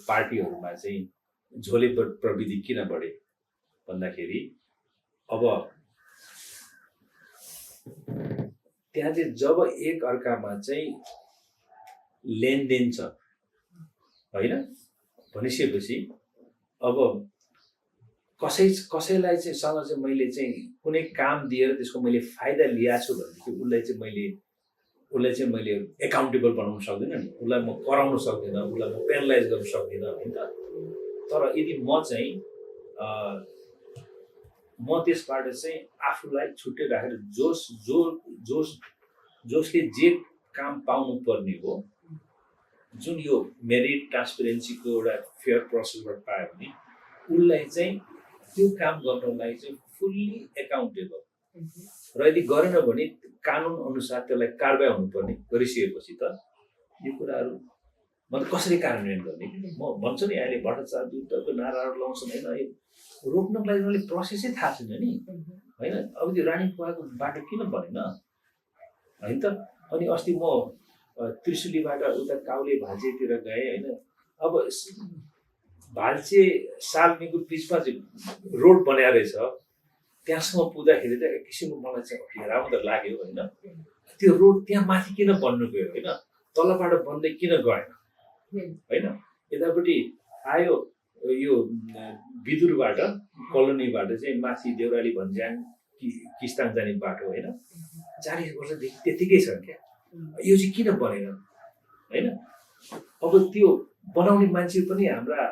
पार्टीहरूमा चाहिँ झोले प्रविधि किन बढे भन्दाखेरि अब त्यहाँ चाहिँ जब एक अर्कामा चाहिँ लेनदेन छ होइन भनिसकेपछि अब कसैलाई चाहिँ सँग चाहिँ मैले चाहिँ कुनै काम दिएर त्यसको मैले फाइदा लिएको छु भनेदेखि उसलाई चाहिँ मैले एकाउन्टेबल बनाउन सक्दिनँ नि, उसलाई म कराउन सक्दिनँ, उसलाई म पेनलाइज गर्न सक्दिनँ होइन त। तर यदि म चाहिँ म त्यसबाट चाहिँ आफूलाई छुट्टै राखेर जसले जे काम पाउनु पर्ने हो, जुन यो मेरिट ट्रान्सपेरेन्सीको एउटा फेयर प्रोसेसबाट पायो भने उसलाई चाहिँ त्यो काम गर्नलाई चाहिँ फुल्ली एकाउन्टेबल र यदि गरेन भने कानुन अनुसार त्यसलाई कारबाही हुनुपर्ने गरिसकेपछि त यो कुराहरू मतलब कसरी कार्यान्वयन गर्ने। म भन्छु नि अहिले भ्रष्टाचार विरुद्धको नाराहरू लाउँछन् होइन, रोक्नको लागि उनीहरूले प्रोसेसै थाहा छैन नि होइन। अब त्यो रानी कुवाको बाटो किन बनेन होइन त। अनि अस्ति म त्रिशुलीबाट उता काउले भाल्चेतिर गएँ होइन। अब भाल्चे सालमेको बिचमा चाहिँ रोड बनाएर रहेछ, त्यहाँसम्म पुग्दाखेरि त एक किसिमको मलाई चाहिँ हेराउँ त लाग्यो होइन। त्यो रोड त्यहाँ माथि किन बन्नु गयो होइन, तलबाट बन्दै किन गएन होइन। यतापट्टि आयो यो बिदुरबाट कलोनीबाट चाहिँ माथि देउराली भन्ज्याङ किस्ताङ जाने बाटो होइन, 40 वर्षदेखि त्यतिकै छ क्या। यो चाहिँ किन बनेन होइन। अब त्यो बनाउने मान्छे पनि हाम्रा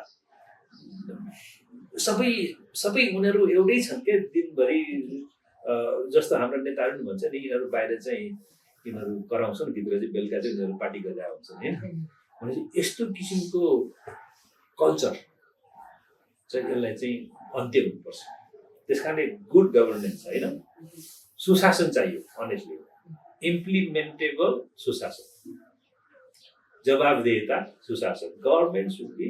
सबै उनीहरू एउटै छन् क्या। दिनभरि जस्तो हाम्रो नेताहरू पनि भन्छ नि, यिनीहरू बाहिर चाहिँ यिनीहरू कराउँछन्, भित्र चाहिँ बेलुका चाहिँ उनीहरू पार्टी गरेर हुन्छन् होइन। भनेपछि यस्तो किसिमको कल्चर चाहिँ यसलाई चाहिँ अन्त्य हुनुपर्छ। त्यस कारणले गुड गभर्नेन्स होइन, सुशासन चाहियो। अनेस्टली इम्प्लिमेन्टेबल सुशासन, जवाबदेहिता सुशासन, government should be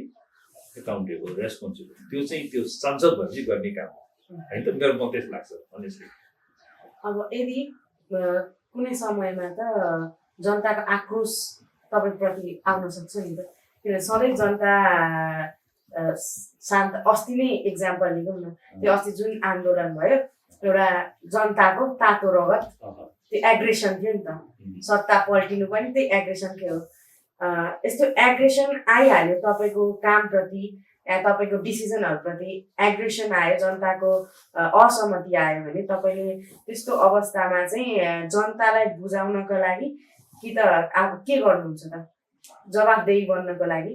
accountable, responsible. त्यो चाहिँ त्यो संसद भनेपछि गर्ने काम होइन त, मेरो म त्यस्तो लाग्छ अनेस्टली। अब यदि कुनै समयमा त जनताको आक्रोश तपाईँप्रति आउन सक्छ नि त, किन सधैँ जनता शान्त। अस्ति नै इक्जाम्पल लिगौँ न, त्यो अस्ति जुन आन्दोलन भयो एउटा जनताको तातो रगत, त्यो एग्रेसन थियो नि त। सत्ता पल्टिनु पनि त्यही एग्रेसनकै हो। यस्तो एग्रेसन आइहाल्यो तपाईँको कामप्रति या तपाईँको डिसिजनहरूप्रति एग्रेसन आयो, जनताको असहमति आयो भने तपाईँले त्यस्तो अवस्थामा चाहिँ जनतालाई बुझाउनको लागि कि त अब के गर्नुहुन्छ त, जवाफदेही बन्नको लागि?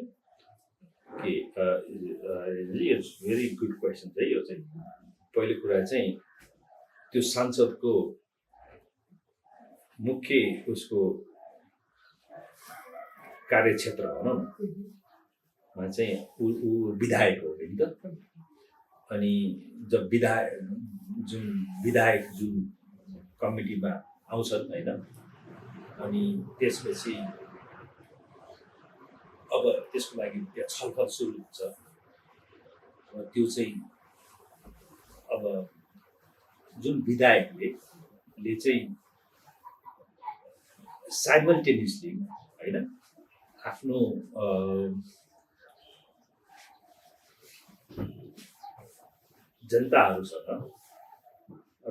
भेरी गुड क्वेसन चाहिँ यो चाहिँ। पहिलो कुरा चाहिँ त्यो सांसदको मुख्य उसको कार्यक्षेत्र भनौँ न मा चाहिँ ऊ विधायक हो नि त। अनि जब विधायक जुन कमिटीमा आउँछन् होइन, अनि त्यसपछि अब त्यसको लागि त्यहाँ छलफल सुरु हुन्छ। त्यो चाहिँ अब जुन विधायकले चाहिँ साइमल्टेनियसली होइन आफ्नो जनताहरूसँग र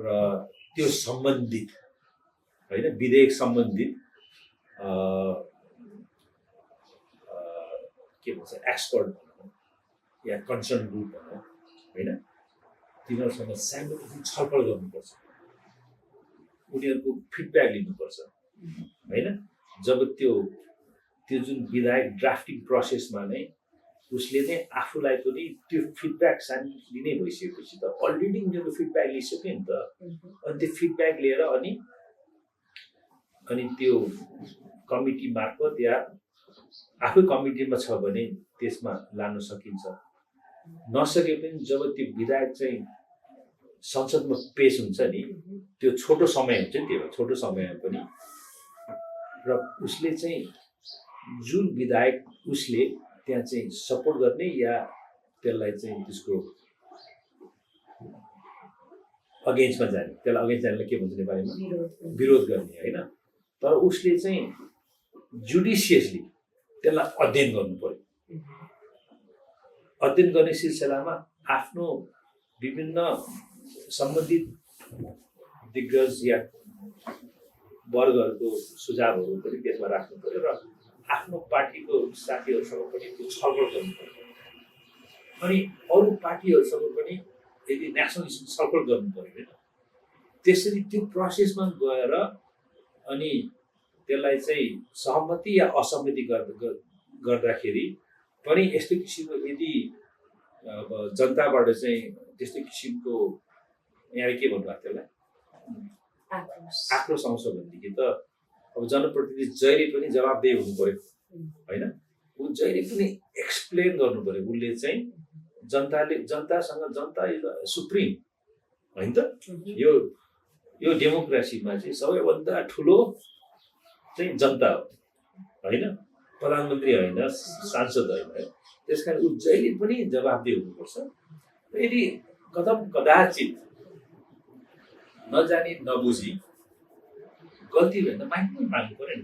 त्यो सम्बन्धित होइन विधेयक सम्बन्धित के भन्छ एक्सपर्ट भनौँ या कन्सर्न ग्रुप भनौँ होइन, तिनीहरूसँग साइमल्टेनियसली छलफल गर्नुपर्छ, उनीहरूको फिडब्याक लिनुपर्छ होइन। जब त्यो जुन विधायक ड्राफ्टिङ प्रोसेसमा नै उसले नै आफूलाई पनि त्यो फिडब्याक सानो लिने भइसकेपछि त अलरेडी उनीहरूको फिडब्याक लिइसक्यो नि त। अनि त्यो फिडब्याक लिएर अनि त्यो कमिटी मार्फत या आफै कमिटीमा छ भने त्यसमा लान सकिन्छ। नसके पनि जब त्यो विधायक चाहिँ संसदमा पेश हुन्छ नि, त्यो छोटो समय हुन्छ नि, त्यो छोटो समयमा पनि र उसले चाहिँ जुन विधायक उसले त्यहाँ चाहिँ सपोर्ट गर्ने या त्यसलाई चाहिँ त्यसको अगेन्स्टमा जाने, त्यसलाई अगेन्स्ट जानेलाई के भन्छ नेपालीमा, विरोध गर्ने होइन। तर उसले चाहिँ जुडिसियसली त्यसलाई अध्ययन गर्नु पर्यो। अध्ययन गर्ने सिलसिलामा आफ्नो विभिन्न सम्बन्धित दिग्गज या वर्गहरूको सुझावहरू पनि त्यसमा राख्नु पर्यो र आफ्नो पार्टीको साथीहरूसँग पनि त्यो छलफल गर्नु पर्यो। अनि अरू पार्टीहरूसँग पनि यदि नेसनल इस्युमा छलफल गर्नु पर्यो होइन। त्यसरी त्यो प्रोसेसमा गएर अनि त्यसलाई चाहिँ सहमति या असहमति गर्दाखेरि पनि यस्तो किसिमको यदि अब जनताबाट चाहिँ त्यस्तो किसिमको यहाँले के भन्नुभएको त्यसलाई आक्रोश आउँछ भनेदेखि त अब जनप्रतिनिधि जहिले पनि जवाबदेही हुनु पर्यो होइन। ऊ जहिले पनि एक्सप्लेन गर्नु पर्यो। उसले चाहिँ जनतासँग, जनता इज सुप्रिम होइन त। यो डेमोक्रेसीमा चाहिँ सबैभन्दा ठुलो चाहिँ जनता हो होइन, प्रधानमन्त्री होइन, सांसद होइन। त्यस कारण ऊ जहिले पनि जवाबदेही हुनुपर्छ। यदि कदाचित नजानी नबुझी गल्ती भयो भने त माग्नु परेन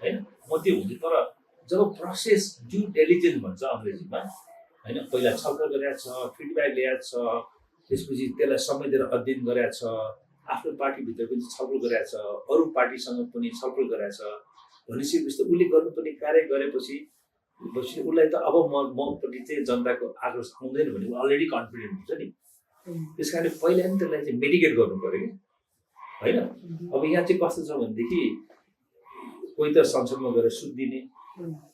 होइन। म त्यो हुन्छ। तर जब प्रोसेस ड्यु डेलिजेन्स भन्छ अङ्ग्रेजीमा होइन, पहिला छलफल गरेको छ, फिडब्याक ल्याएको छ, त्यसपछि त्यसलाई समय दिएर अध्ययन गरेको छ, आफ्नो पार्टीभित्र पनि छलफल गरेको छ, अरू पार्टीसँग पनि छलफल गरेको छ भनिसकेपछि त उसले गर्नुपर्ने कार्य गरेपछि उसलाई त अब मपट्टि चाहिँ जनताको आक्रोश आउँदैन भने अलरेडी कन्फिडेन्ट हुन्छ नि। त्यस कारणले पहिला पनि त्यसलाई चाहिँ मेडिकेट गर्नु पऱ्यो कि होइन। अब यहाँ चाहिँ कस्तो छ भनेदेखि कोही त संसदमा गएर सुत्दिने,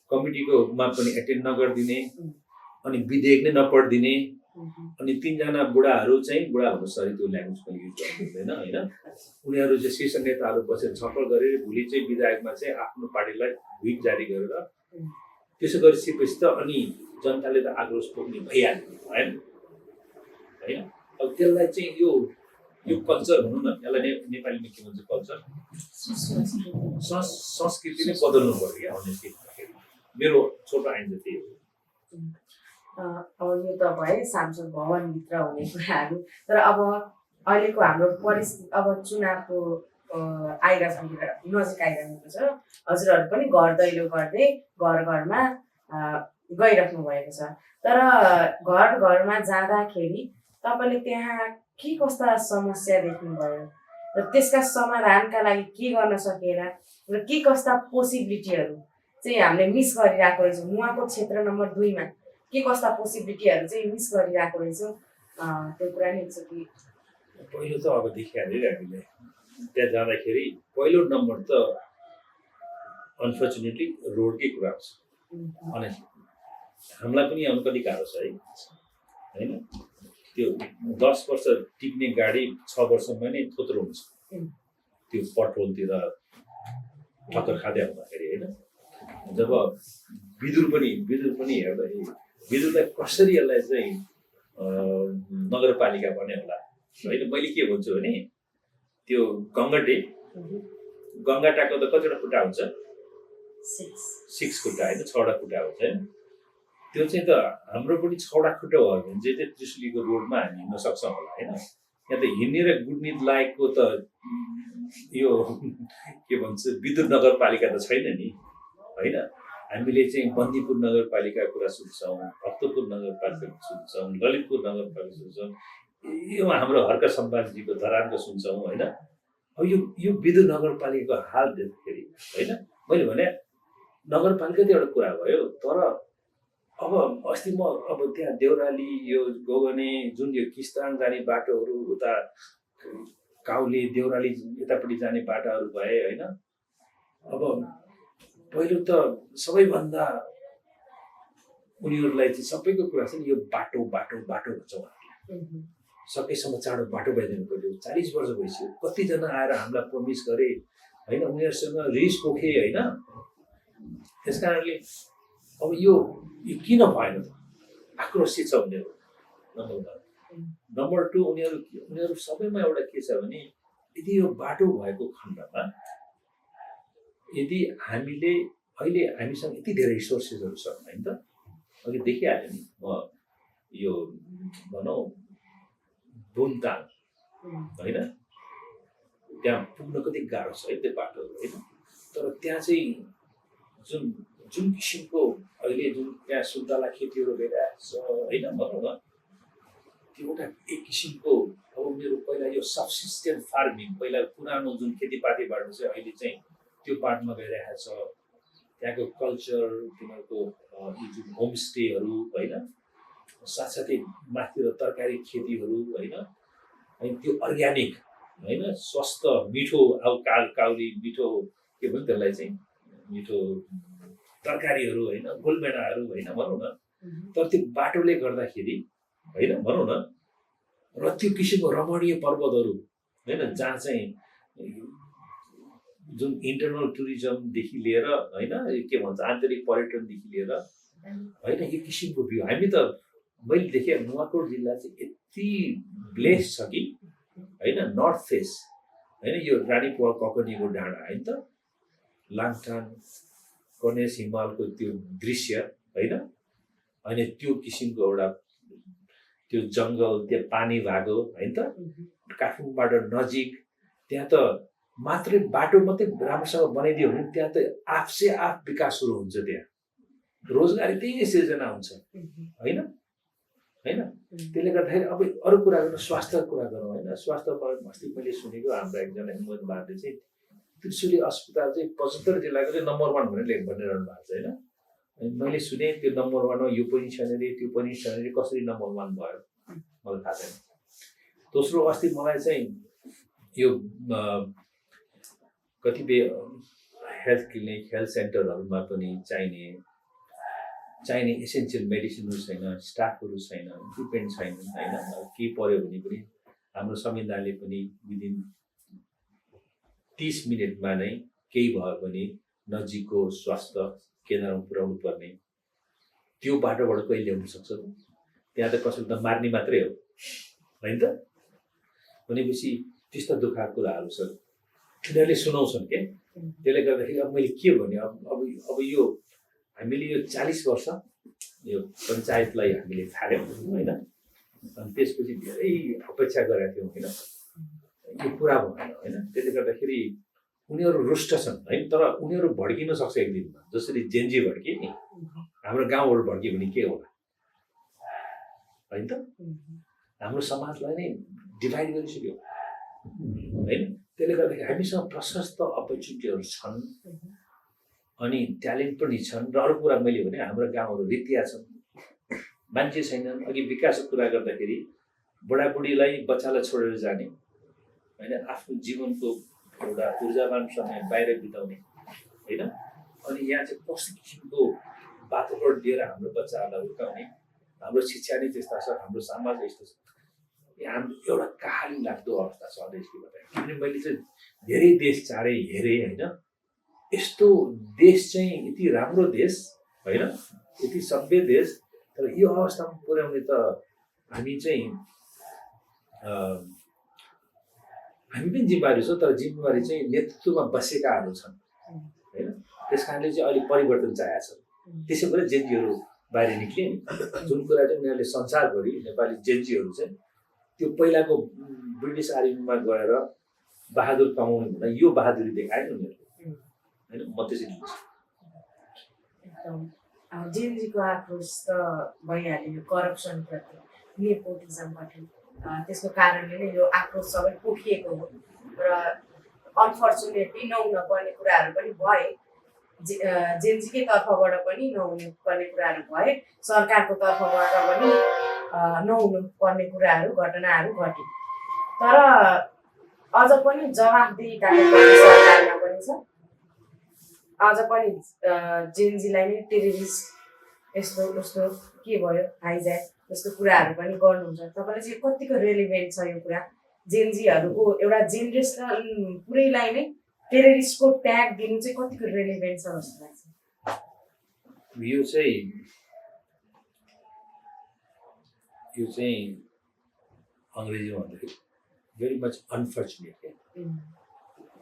कमिटीकोमा पनि एटेन्ड नगरिदिने, अनि विधेयक नै नपढिदिने, अनि 3 जना बुढाहरू चाहिँ बुढा भन्नु सरी त्यो ल्याङ्ग्वेज पनि युज गर्नु हुँदैन होइन। उनीहरू चाहिँ शीर्ष नेताहरू बसेर छलफल गरेर भोलि चाहिँ विधायकमा चाहिँ आफ्नो पार्टीलाई व्हिप जारी गरेर त्यसो गरिसकेपछि त अनि जनताले त आक्रोश पोख्ने भइहाल्यो होइन। अब त्यसलाई चाहिँ यो कल्चर भनौँ न, यसलाई नेपालीमा के भन्छ कल्चर, संस्कृति नै बदल्नु पर्यो क्या अनेस्टली भन्दाखेरि। मेरो छोटो आइन्ज त्यही हो। अब यो त भयो सांसद भवनभित्र हुने कुराहरू। तर अब अहिलेको हाम्रो परिस्थिति अब चुनावको नजिक आइरहेको छ। हजुरहरू पनि घर दैलो गर्दै घर घरमा गइराख्नु भएको छ। तर घर घरमा जाँदाखेरि तपाईँले त्यहाँ के कस्ता समस्या देख्नुभयो र त्यसका समाधानका लागि के गर्न सकेला र के कस्ता पोसिबिलिटीहरू चाहिँ हामीले मिस गरिरहेको रहेछौँ। उहाँको क्षेत्र नम्बर 2 मा के कस्ता पोसिबिलिटीहरू चाहिँ मिस गरिरहेको रहेछौँ, त्यो कुरा नि छ कि। पहिलो त अब देखिहाल्यो हामीले त्यहाँ जाँदाखेरि पहिलो नम्बर त अनफर्चुनेटली रोडकै कुरा आउँछ। अनेस्टली हामीलाई पनि आउनु कति गाह्रो छ है होइन। त्यो 10 वर्ष टिक्ने गाडी 6 वर्षमा नै थोत्रो हुन्छ। त्यो पेट्रोलतिर ठक्कर खाँदै आउँदाखेरि होइन जब विद्युत पनि हेर्दाखेरि विद्युतलाई कसरी यसलाई चाहिँ नगरपालिका बन्यो होला होइन मैले के भन्छु भने त्यो गङ्गाटाको त कतिवटा खुट्टा हुन्छ 6 खुट्टा होइन 6वटा खुट्टा हुन्छ होइन त्यो चाहिँ त हाम्रो पनि 6वटा खुट्टा भयो भने चाहिँ त्रिशुलीको रोडमा हामी हिँड्न सक्छौँ होला होइन यहाँ त हिँड्ने र गुड्ने लायकको त यो के भन्छ विद्युत नगरपालिका त छैन नि होइन हामीले चाहिँ बन्दीपुर नगरपालिकाको कुरा सुन्छौँ भक्तपुर नगरपालिका सुन्छौँ ललितपुर नगरपालिका सुन्छौँ यो हाम्रो हर्क सम्पादजीको धरानको सुन्छौँ होइन अब यो विद्युत नगरपालिकाको हाल देख्दाखेरि होइन मैले भने नगरपालिका त एउटा कुरा भयो तर अब अस्ति म अब त्यहाँ देउराली यो गोगने जुन यो किस्ताङ जाने बाटोहरू उता काउले देउराली यतापट्टि जाने बाटाहरू भए होइन अब पहिलो त सबैभन्दा उनीहरूलाई चाहिँ सबैको कुरा छ नि यो बाटो भन्छ उहाँहरूले सकेसम्म चाँडो बाटो भइदिनु पर्यो 40 वर्ष भइसक्यो कतिजना आएर हामीलाई प्रमिस गरे होइन उनीहरूसँग रिस पोखे होइन त्यस कारणले अब यो किन भएन त आक्रोशित छ उनीहरू नम्बर 2 उनीहरू सबैमा एउटा के छ भने यदि यो बाटो भएको खण्डमा यदि हामीले अहिले हामीसँग यति धेरै रिसोर्सेसहरू छ होइन त अघि देखिहाल्यो नि म यो भनौँ बुन्ताङ होइन त्यहाँ पुग्न कति गाह्रो छ है त्यो बाटोहरू होइन तर त्यहाँ चाहिँ जुन किसिमको अहिले जुन त्यहाँ सुन्तला खेतीहरू भइरहेको छ होइन भनौँ न त्यो एउटा एक किसिमको अब उनीहरू पहिला यो सब्सिस्टेन्ट फार्मिङ पहिला पुरानो जुन खेतीपातीबाट चाहिँ अहिले चाहिँ त्यो पार्टमा गइरहेको छ त्यहाँको कल्चर तिनीहरूको यो जुन होमस्टेहरू होइन साथसाथै माथितिर तरकारी खेतीहरू होइन अनि त्यो अर्ग्यानिक होइन स्वस्थ मिठो अब काउली मिठो के भन्छ त्यसलाई चाहिँ मिठो तरकारीहरू होइन गोलमेडाहरू होइन भनौँ न तर त्यो बाटोले गर्दाखेरि होइन भनौँ न र त्यो किसिमको रमणीय पर्वतहरू होइन जहाँ चाहिँ जुन इन्टरनल टुरिज्मदेखि लिएर होइन के भन्छ आन्तरिक पर्यटनदेखि लिएर होइन यो किसिमको भ्यू हामी त मैले देखेँ नुवाकोट जिल्ला चाहिँ यति ब्लेस छ कि होइन नर्थ फेस होइन यो रानीपुवा ककनीको डाँडा होइन त लाङटाङ गणेश हिमालको त्यो दृश्य होइन अनि त्यो किसिमको एउटा त्यो जङ्गल त्यहाँ पानी भएको होइन त काठमाडौँबाट नजिक त्यहाँ त मात्रै बाटो मात्रै राम्रोसँग बनाइदियो भने त्यहाँ त आफसे आफ विकास सुरु हुन्छ त्यहाँ रोजगारी त्यही सिर्जना हुन्छ होइन होइन त्यसले गर्दाखेरि अब अरू कुरा गर्नु स्वास्थ्यको कुरा गरौँ होइन स्वास्थ्यमा अस्ति मैले सुनेको हाम्रो एकजना हिम्मत बारले चाहिँ त्रिशुली अस्पताल चाहिँ 75 जिल्लाको चाहिँ नम्बर 1 भनेर भनिरहनु भएको छ होइन अनि मैले सुने त्यो नम्बर 1 हो यो पनि छैन रे त्यो पनि छैन रे कसरी नम्बर 1 भयो मलाई थाहा छैन दोस्रो अस्ति मलाई चाहिँ यो कतिपय हेल्थ क्लिनिक हेल्थ सेन्टरहरूमा पनि चाहिने एसेन्सियल मेडिसिनहरू छैन स्टाफहरू छैन इक्विपमेन्ट छैन होइन केही पऱ्यो भने पनि हाम्रो संविधानले पनि विदिन 30 मिनटमा नै केही भयो भने नजिकको स्वास्थ्य केन्द्रमा पुर्याउनु पर्ने त्यो बाटोबाट कहिले ल्याउन सक्छ त त्यहाँ त कसैले त मार्ने मात्रै हो होइन त भनेपछि त्यस्ता दुःखका कुराहरू छ तिनीहरूले सुनाउँछन् के त्यसले गर्दाखेरि अब मैले के भने अब यो हामीले यो 40 वर्ष यो पञ्चायतलाई हामीले थाल्यौँ होइन अनि त्यसपछि धेरै अपेक्षा गरेका थियौँ होइन यो पुरा भएन होइन त्यसले गर्दाखेरि उनीहरू रुष्ट छन् है तर उनीहरू भड्किन सक्छ एक दिनमा जसरी जेन्जी भड्के नि हाम्रो गाउँहरू भड्क्यो भने के होला होइन त हाम्रो समाजलाई नै डिभाइड गरिसक्यो होइन त्यसले गर्दाखेरि हामीसँग प्रशस्त अपर्च्युनिटीहरू छन् अनि ट्यालेन्ट पनि छन् र अरू कुरा मैले भने हाम्रो गाउँहरू रित्या छन् मान्छे छैनन् अघि विकासको कुरा गर्दाखेरि बुढाबुढीलाई बच्चालाई छोडेर जाने होइन आफ्नो जीवनको एउटा ऊर्जावान समय बाहिर बिताउने होइन अनि यहाँ चाहिँ कस्तो किसिमको वातावरण दिएर हाम्रो बच्चाहरूलाई हुर्काउने हाम्रो शिक्षा नै त्यस्ता छ हाम्रो समाज यस्तो छ हाम्रो एउटा कहाली लाग्दो अवस्था छ देशले गर्दा। किनभने मैले चाहिँ धेरै देश चाँडै हेरेँ होइन, यस्तो देश चाहिँ यति राम्रो देश होइन, यति सभ्य देश, तर यो अवस्थामा पुर्याउने त हामी चाहिँ हामी पनि जिम्मेवारी छ, तर जिम्मेवारी चाहिँ नेतृत्वमा बसेकाहरू छन् होइन। त्यस कारणले चाहिँ अहिले परिवर्तन चाहेको छ। त्यसै गरी जेनजीहरू बाहिर निक्ले नि, जुन कुरा चाहिँ उनीहरूले संसारभरि नेपाली जेनजीहरू चाहिँ त्यो पहिलाको ब्रिटिस आर्मीमा गएर बहादुर कमाउने भन्दा यो बहादुरी देखाए नि उनीहरूले होइन। म त्यसरी लिन्छु। एकदम जेनजीको आक्रोश त भइहाल्यो करप्सनप्रति, नेपोटिजमप्रति। त्यसको कारणले नै यो आक्रोश सबै पोखिएको हो र अनफर्चुनेटली नहुन पर्ने कुराहरू पनि भए, जेनजीकै तर्फबाट पनि नहुनु पर्ने कुराहरू भए, सरकारको तर्फबाट पनि नहुनु पर्ने कुराहरू घटनाहरू घटे। तर अझ पनि जवाफदेहीताको कमी सरकारमा पनि छ। अझ पनि जेनजीलाई नै टेररिस्ट यस्तो उस्तो के भयो हाइज्याक जस्तो कुराहरू पनि गर्नुहुन्छ। तपाईँलाई चाहिँ कतिको रेलिभेन्ट छ यो कुरा? जेनजीहरूको एउटा जेनेरेसनल पुरैलाई नै टेररिस्टको ट्याग दिनु चाहिँ कतिको रेलिभेन्ट छ जस्तो लाग्छ? यो चाहिँ अङ्ग्रेजीमा भन्दाखेरि भेरी मच अनफर्चुनेट क्या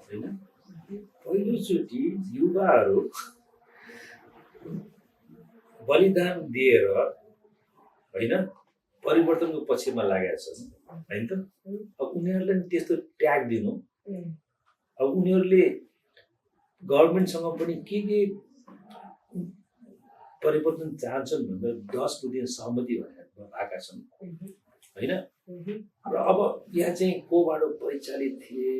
होइन। पहिलोचोटि युवाहरू बलिदान दिएर होइन परिवर्तनको पक्षमा लागेका छन् होइन त। अब उनीहरूलाई त्यस्तो ट्याग दिनु, अब उनीहरूले गभर्मेन्टसँग पनि के परिवर्तन चाहन्छन् भनेर 10 बुँदे सहमति भएका छन् होइन। र अब यहाँ चाहिँ कोबाट परिचालित थिए,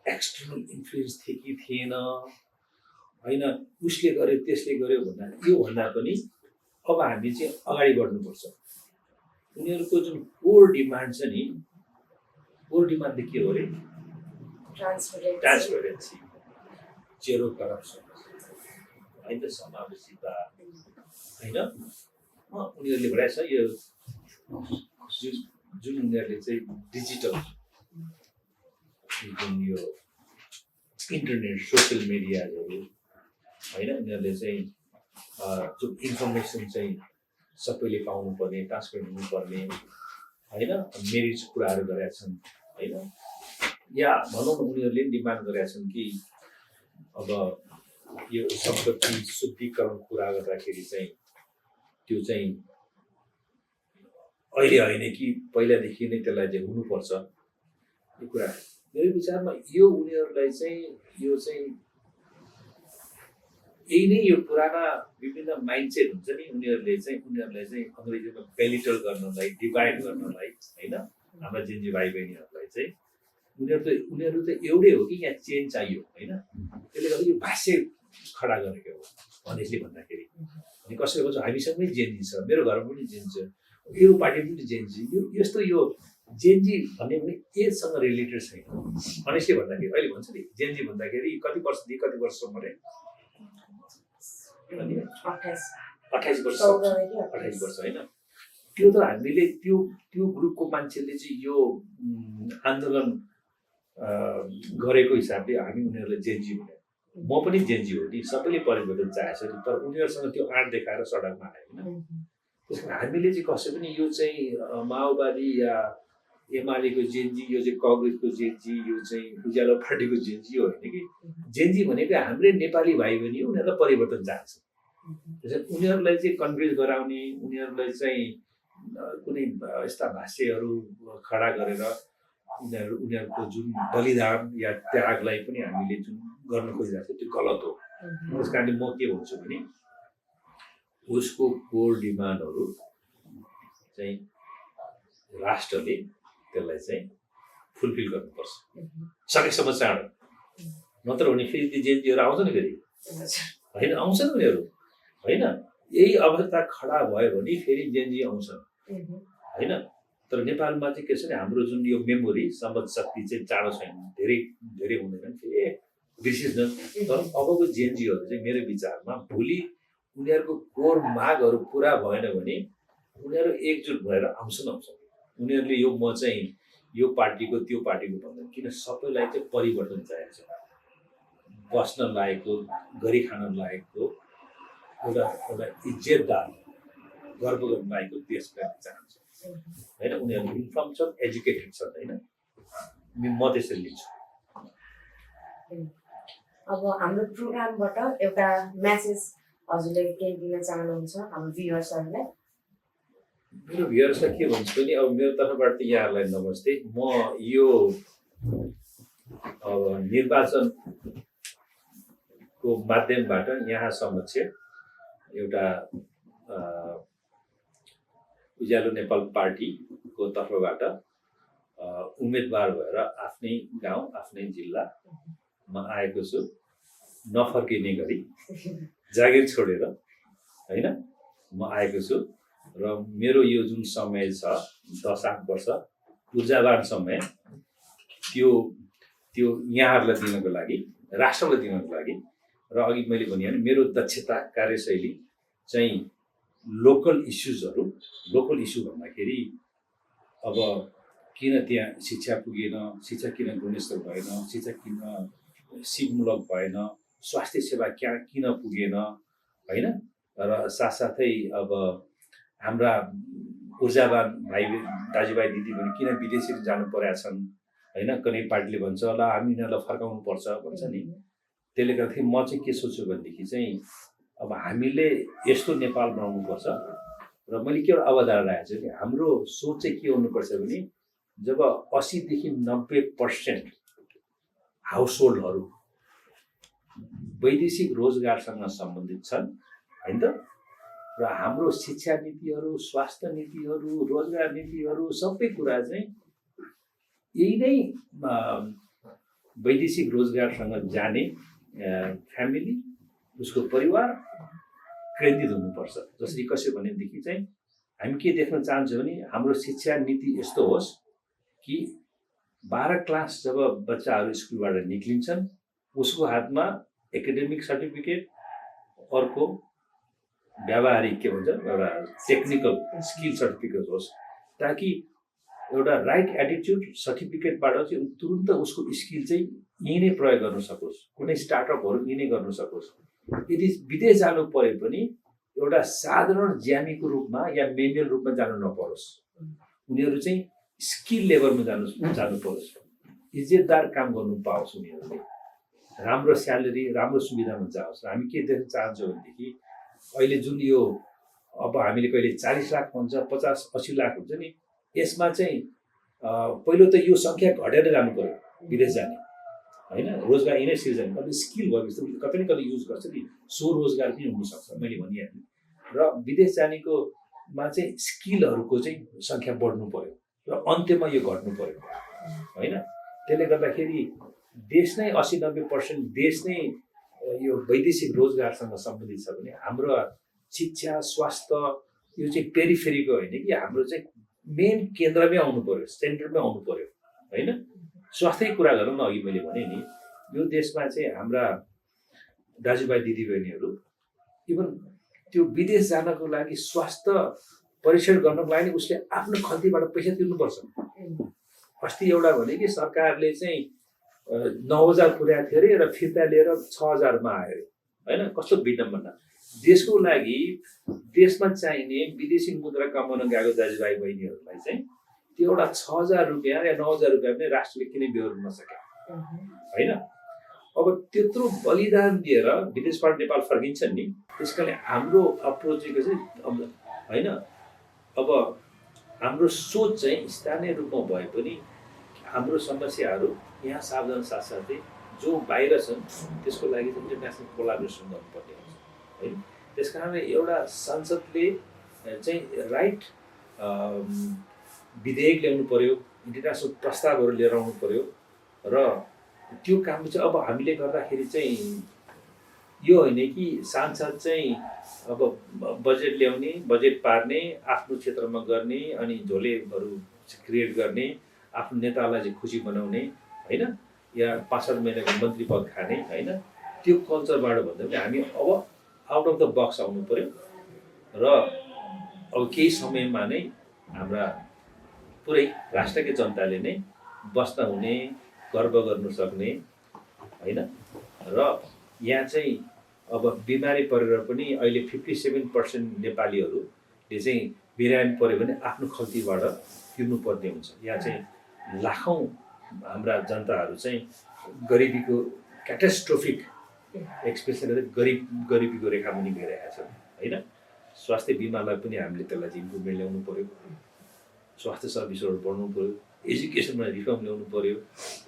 एक्सटर्नल इन्फ्लुएन्स थिए कि थिएन होइन, उसले गर्यो त्यसले गर्यो भन्दा पनि अब हामी चाहिँ अगाडि बढ्नुपर्छ। उनीहरूको जुन कोर डिमान्ड छ नि, कोर डिमान्ड त के हो अरे? ट्रान्सपेरेन्सी, जेरो करप्सन होइन, समावेशिता होइन। उनीहरूले भनेको छ यो जुन उनीहरूले चाहिँ डिजिटल जुन यो इन्टरनेट सोसियल मिडियाहरू होइन, उनीहरूले चाहिँ जो इन्फर्मेसन चाहिँ सबैले पाउनुपर्ने, ट्रान्सफर हुनुपर्ने होइन, मेरी कुराहरू गरेका छन् होइन। या भनौँ न उनीहरूले डिमान्ड गरेका छन् कि अब यो सम्पत्ति शुद्धिकरण कुरा गर्दाखेरि चाहिँ त्यो चाहिँ अहिले होइन कि पहिलादेखि नै त्यसलाई चाहिँ हुनुपर्छ। यो कुरा मेरो विचारमा यो उनीहरूलाई चाहिँ यो चाहिँ यही नै यो पुराना विभिन्न माइन्डसेट हुन्छ नि, उनीहरूलाई चाहिँ अङ्ग्रेजीमा बेलिटल गर्नलाई, डिभाइड गर्नलाई होइन, हाम्रा जेनजी भाइ बहिनीहरूलाई चाहिँ उनीहरू त एउटै हो कि यहाँ चेन्ज चाहियो होइन। त्यसले गर्दा यो भाष्य खडा गरेको हो अनेकले भन्दाखेरि। अनि कसैले भन्छ हामीसँगै जेनजी छ, मेरो घरमा पनि जेन्जी छ, यो पार्टीमा पनि जेनजी, यो यस्तो यो जेनजी भन्ने पनि एजसँग रिलेटेड छैन। अनेकले भन्दाखेरि अहिले भन्छ नि जेनजी भन्दाखेरि कति वर्षदेखि कति वर्षसम्म अरे 28 वर्ष होइन। त्यो त हामीले त्यो ग्रुपको मान्छेले चाहिँ यो आन्दोलन गरेको हिसाबले हामी उनीहरूलाई जेनजी भन्यो। म पनि जेनजी हो नि, सबैले परिवर्तन चाहेको छ नि, तर उनीहरूसँग त्यो आँट देखाएर सडकमा आयो होइन। त्यस कारण हामीले चाहिँ कसै पनि यो चाहिँ माओवादी या एमालेको जेनजी, यो चाहिँ कङ्ग्रेसको जेनजी, यो चाहिँ उज्यालो पार्टीको जेनजी होइन कि। जेनजी भनेको हाम्रै नेपाली भाइ बहिनी हो, उनीहरूलाई परिवर्तन चाहन्छ। त्यसैले उनीहरूलाई चाहिँ कन्भिन्स गराउने, उनीहरूलाई चाहिँ कुनै यस्ता भाष्यहरू खडा गरेर उनीहरूको जुन बलिदान या त्यागलाई पनि हामीले जुन गर्न खोजिरहेको छ त्यो गलत हो। त्यस कारणले म के भन्छु भने उसको कोर डिमान्डहरू चाहिँ राष्ट्रले त्यसलाई चाहिँ फुलफिल गर्नुपर्छ सकेसम्म चाँडो, नत्र भने फेरि ती जेनजीहरू आउँछ नि फेरि होइन, आउँछ नि उनीहरू होइन। यही अवस्था खडा भयो भने फेरि जेनजी आउँछ होइन। तर नेपालमा चाहिँ के छ भने हाम्रो जुन यो मेमोरी सम्बन्ध शक्ति चाहिँ चाँडो छैन, धेरै हुँदैन फेरि बिर्सिन्छ। तर अबको जेनजीहरू चाहिँ मेरो विचारमा भोलि उनीहरूको कोर मागहरू पुरा भएन भने उनीहरू एकजुट भएर आउँछन्। उनीहरूले यो म चाहिँ यो पार्टीको त्यो पार्टीको भन्दैन, किन सबैलाई चाहिँ परिवर्तन चाहिएको छ। बस्न लायकको, गरी खान लायकको एउटा एउटा इज्जतदार, गर्व गर्न लायकको देश गर्न चाहन्छ होइन। उनीहरू इन्फर्म छन्, एजुकेटेड छन् होइन। म त्यसरी लिन्छु। अब हाम्रो प्रोग्रामबाट एउटा मेसेज हजुरले केही दिन चाहनुहुन्छ हाम्रो भ्युअर्सहरूलाई? मेरो भ्युअर्सलाई के भन्छु भने अब मेरो तर्फबाट त यहाँहरूलाई नमस्ते। म यो अब निर्वाचनको माध्यमबाट यहाँ समक्ष एउटा उज्यालो नेपाल पार्टीको तर्फबाट उम्मेदवार भएर आफ्नै गाउँ आफ्नै जिल्लामा आएको छु, नफर्किने गरी जागिर छोडेर होइन म आएको छु। र मेरो यो जुन समय छ 10-8 वर्ष ऊर्जावान समय, त्यो यहाँहरूलाई दिनको लागि, राष्ट्रलाई दिनको लागि, र अघि मैले भने मेरो दक्षता कार्यशैली चाहिँ लोकल इस्युजहरू, लोकल इस्यु भन्दाखेरि अब किन त्यहाँ शिक्षा पुगेन, शिक्षा किन गुणस्तर भएन, शिक्षा किन सिपमूलक भएन, स्वास्थ्य सेवा किन पुगेन होइन। र साथसाथै अब हाम्रा ऊर्जावान भाइ दाजुभाइ दिदीबहिनी किन विदेशहरू जानु परेका छन् होइन। कुनै पार्टीले भन्छ ल हामी यिनीहरूलाई फर्काउनु पर्छ भन्छ नि। त्यसले गर्दाखेरि म चाहिँ के सोच्छु भनेदेखि चाहिँ अब हामीले यस्तो नेपाल बनाउनुपर्छ। र मैले के एउटा अवधारणा राखेको छु कि हाम्रो सोच चाहिँ के हुनुपर्छ भने जब 80 देखि 90% हाउसहोल्डहरू वैदेशिक रोजगारसँग सम्बन्धित छन् होइन त। र हाम्रो शिक्षा नीतिहरू, स्वास्थ्य नीतिहरू, रोजगार नीतिहरू सबै कुरा चाहिँ यही नै वैदेशिक रोजगारसँग जाने फ्यामिली, उसको परिवार केन्द्रित हुनुपर्छ। जसरी कसो भनेदेखि चाहिँ हामी के देख्न चाहन्छौँ भने हाम्रो शिक्षा नीति यस्तो होस् कि 12 क्लास जब बच्चाहरू स्कुलबाट निक्लिन्छन् उसको हातमा एकाडेमिक सर्टिफिकेट, अर्को व्यावहारिक के भन्छ एउटा टेक्निकल स्किल सर्टिफिकेट होस्, ताकि एउटा राइट एटिट्युड सर्टिफिकेटबाट चाहिँ तुरुन्त उसको स्किल चाहिँ यहीँ नै प्रयोग गर्न सकोस्, कुनै स्टार्टअपहरू यहीँ नै गर्न सकोस्। यदि विदेश जानु परे पनि एउटा साधारण ज्यामीको रूपमा या मेन्युअल रूपमा जानु नपरोस्, उनीहरू चाहिँ स्किल लेभलमा जानु परोस्, इज्जतदार काम गर्नु पाओस्, उनीहरूले राम्रो स्यालेरी, राम्रो सुविधामा जाओस्। हामी के देख्न चाहन्छौँ भनेदेखि अहिले जुन यो अब हामीले कहिले 40 लाख भन्छ, 50-80 लाख हुन्छ नि, यसमा चाहिँ पहिलो त यो सङ्ख्या घटेर जानु पर्यो विदेश जाने होइन। रोजगार यिनै सिर्जना, अब स्किल भएपछि कतै न कतै युज गर्छ नि, स्वरोजगार पनि हुनसक्छ मैले भनिहालेँ। र विदेश जानेकोमा चाहिँ स्किलहरूको चाहिँ सङ्ख्या बढ्नु पर्यो र अन्त्यमा यो घट्नु पर्यो होइन। त्यसले गर्दाखेरि देश नै 80-90% देश नै यो वैदेशिक रोजगारसँग सम्बन्धित छ भने हाम्रो शिक्षा, स्वास्थ्य यो चाहिँ पेरिफेरीको होइन कि हाम्रो चाहिँ मेन केन्द्रमै आउनु पर्यो, सेन्टरमै आउनु पर्यो होइन। स्वास्थ्यकै कुरा गरौँ न, अघि मैले भने नि यो देशमा चाहिँ हाम्रा दाजुभाइ दिदीबहिनीहरू इभन त्यो विदेश जानको लागि स्वास्थ्य परीक्षण गर्नको लागि उसले आफ्नो खल्तीबाट पैसा तिर्नुपर्छ। अस्ति एउटा भने कि सरकारले चाहिँ 9,000 पुर्याएको थियो अरे र फिर्ता लिएर 6,000मा आयो होइन। कस्तो विडम्बना। देशको लागि देशमा चाहिने विदेशी मुद्रा कमाउन गएको दाजुभाइ बहिनीहरूलाई चाहिँ त्यो एउटा 6,000 रुपियाँ या 9,000 रुपियाँ पनि राष्ट्रले किन बेहोर्न नसक्यो होइन। अब त्यत्रो बलिदान दिएर विदेशबाट नेपाल फर्किन्छन् नि, त्यस कारणले हाम्रो अप्रोच चाहिँ होइन। अब हाम्रो सोच चाहिँ स्थानीय रूपमा भए पनि हाम्रो समस्याहरू यहाँ सावधान साथसाथै जो बाहिर छन् त्यसको लागि चाहिँ इन्टरनेसनल कोलाबोरेसन गर्नुपर्ने हुन्छ होइन। त्यस कारणले एउटा संसदले चाहिँ राइट विधेयक ल्याउनु पर्यो, इन्टरनेसनल प्रस्तावहरू लिएर आउनु पर्यो। र त्यो काम चाहिँ अब हामीले गर्दाखेरि चाहिँ यो होइन कि सांसद चाहिँ अब बजेट ल्याउने, बजेट पार्ने, आफ्नो क्षेत्रमा गर्ने, अनि झोलेहरू क्रिएट गर्ने, आफ्नो नेतालाई चाहिँ खुसी बनाउने होइन, या 5-7 महिनाको मन्त्री पद खाने होइन। त्यो कल्चरबाट भन्दा पनि हामी अब आउट अफ द बक्स आउनु पर्यो। र अब केही समयमा नै हाम्रा पुरै राष्ट्रकै जनताले नै बस्न हुने, गर्व गर्नु सक्ने होइन। र यहाँ चाहिँ अब बिमारी परेर पनि अहिले 57% नेपालीहरूले चाहिँ बिरामी पऱ्यो भने आफ्नो खल्तीबाट तिर्नुपर्ने हुन्छ। यहाँ चाहिँ लाखौँ हाम्रा जनताहरू चाहिँ गरिबीको क्याटास्ट्रोफिक एक्सप्रेसन गरिबीको रेखामुनि गइरहेका छन् होइन। स्वास्थ्य बिमालाई पनि हामीले त्यसलाई चाहिँ इम्प्रुभमेन्ट ल्याउनु पऱ्यो, स्वास्थ्य सर्भिसहरू बढ्नु पऱ्यो, एजुकेसनमा रिफर्म ल्याउनु पऱ्यो,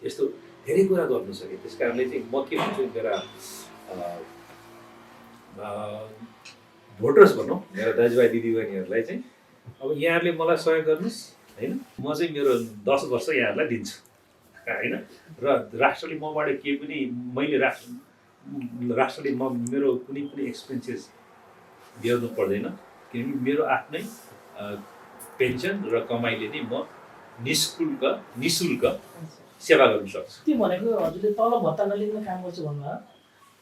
यस्तो धेरै कुरा गर्नु सक्यो। त्यस कारणले चाहिँ म के भन्छु, मेरा भोटर्स भनौँ, मेरा दाजुभाइ दिदीबहिनीहरूलाई चाहिँ अब यहाँहरूले मलाई सहयोग गर्नुहोस् होइन। म चाहिँ मेरो 10 वर्ष यहाँहरूलाई दिन्छु होइन। र राष्ट्रले मबाट केही पनि मैले राष्ट्रले मेरो कुनै पनि एक्सपेन्सेस बेहोर्नु पर्दैन, किनकि मेरो आफ्नै पेन्सन र कमाइले नै म निशुल्क सेवा गर्न सक्छु। त्यो भनेको हजुरले तलब भत्ता नलिकन काम गर्छु भन्नुभयो।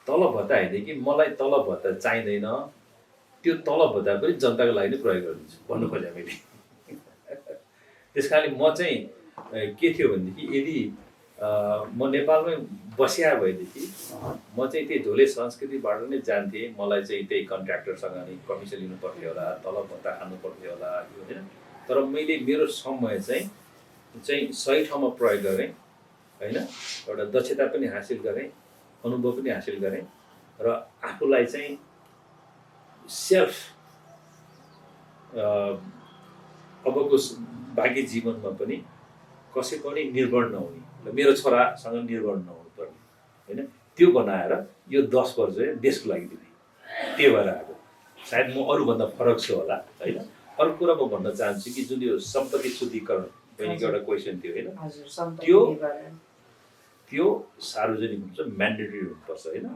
तलब भत्ता होइन कि मलाई तलब भत्ता चाहिँदैन, त्यो तलब भत्ता पनि जनताको लागि नै प्रयोग गरिदिन्छु भन्नु खोजेँ मैले। त्यस कारणले म चाहिँ के थियो भनेदेखि यदि म नेपालमै बसिया भएदेखि म चाहिँ त्यही झोले संस्कृतिबाट नै जान्थेँ। मलाई चाहिँ त्यही कन्ट्र्याक्टरसँग नै कमिसन लिनु पर्थ्यो होला, तलब भत्ता खानु पर्थ्यो होला यो होइन। तर मैले मेरो समय चाहिँ सही ठाउँमा प्रयोग गरेँ होइन। एउटा दक्षता पनि हासिल गरेँ, अनुभव पनि हासिल गरेँ र आफूलाई चाहिँ सेल्फ अबको बाँकी जीवनमा पनि कसै पनि निर्भर नहुने र मेरो छोरासँग निर्भर नहुनु पर्ने होइन, त्यो बनाएर यो 10 वर्ष देशको लागि दिने, त्यो भएर आएको। सायद म अरूभन्दा फरक छु होला होइन। अरू कुरा म भन्न चाहन्छु कि जुन यो सम्पत्ति शुद्धिकरण बहिनीको एउटा क्वेसन थियो होइन, त्यो सार्वजनिक हुन्छ, म्यान्डेटरी हुनुपर्छ होइन।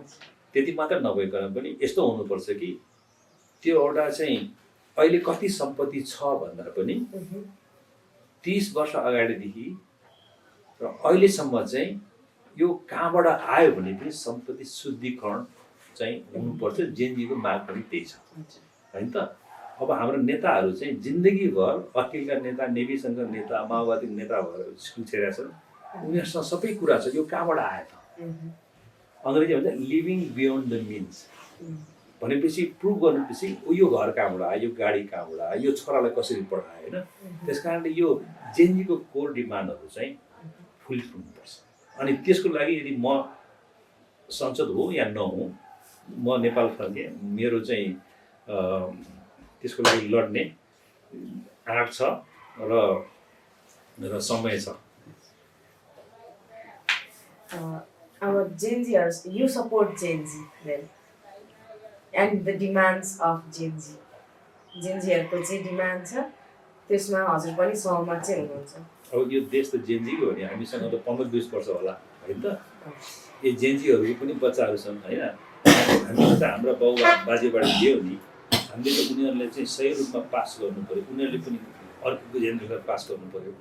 त्यति मात्र नभइकन पनि यस्तो हुनुपर्छ कि त्यो एउटा चाहिँ अहिले कति सम्पत्ति छ भन्दा पनि 30 वर्ष अगाडिदेखि र अहिलेसम्म चाहिँ यो कहाँबाट आयो भने पनि सम्पत्ति शुद्धिकरण चाहिँ हुनुपर्छ। जेनजीको माग पनि त्यही छ होइन त। अब हाम्रो नेताहरू चाहिँ जिन्दगीभर अखिलका नेता, नेभी सङ्घका नेता, माओवादीको नेता भएर स्कुल छिरेका छन्। उनीहरूसँग सबै कुरा छ, यो कहाँबाट आयो त? अङ्ग्रेजी भन्छ लिभिङ बियोन्ड द मिन्स भनेपछि प्रुभ गर्नुपर्छ यो घर कहाँबाट आयो, यो गाडी कहाँबाट आयो, यो छोरालाई कसरी पढायो होइन। त्यस कारणले यो जेनजीको कोर डिमान्डहरू चाहिँ फुलफिल हुनुपर्छ। अनि त्यसको लागि यदि म संसद हो या नहुँ, म नेपाल फर्केँ, मेरो चाहिँ त्यसको लागि लड्ने आँट छ र समय छ। Our Gen Zers, you support Gen Z then, and the demands of Gen Z. Gen Zहरूको चाहिँ डिमान्ड छ, त्यसमा हजुर पनि सहमत चाहिँ हुनुहुन्छ? अब यो देश त जेनजीको हो नि, हामीसँग त 15-20 वर्ष होला होइन त। यो जेनजीहरूको पनि बच्चाहरू छन् होइन। हामीले त हाम्रा बाउ बाजेबाट दियो नि, हामीले त उनीहरूलाई चाहिँ सही रूपमा पास गर्नु पऱ्यो, उनीहरूले पनि अर्को जेनेरेसन पास गर्नु पऱ्यो।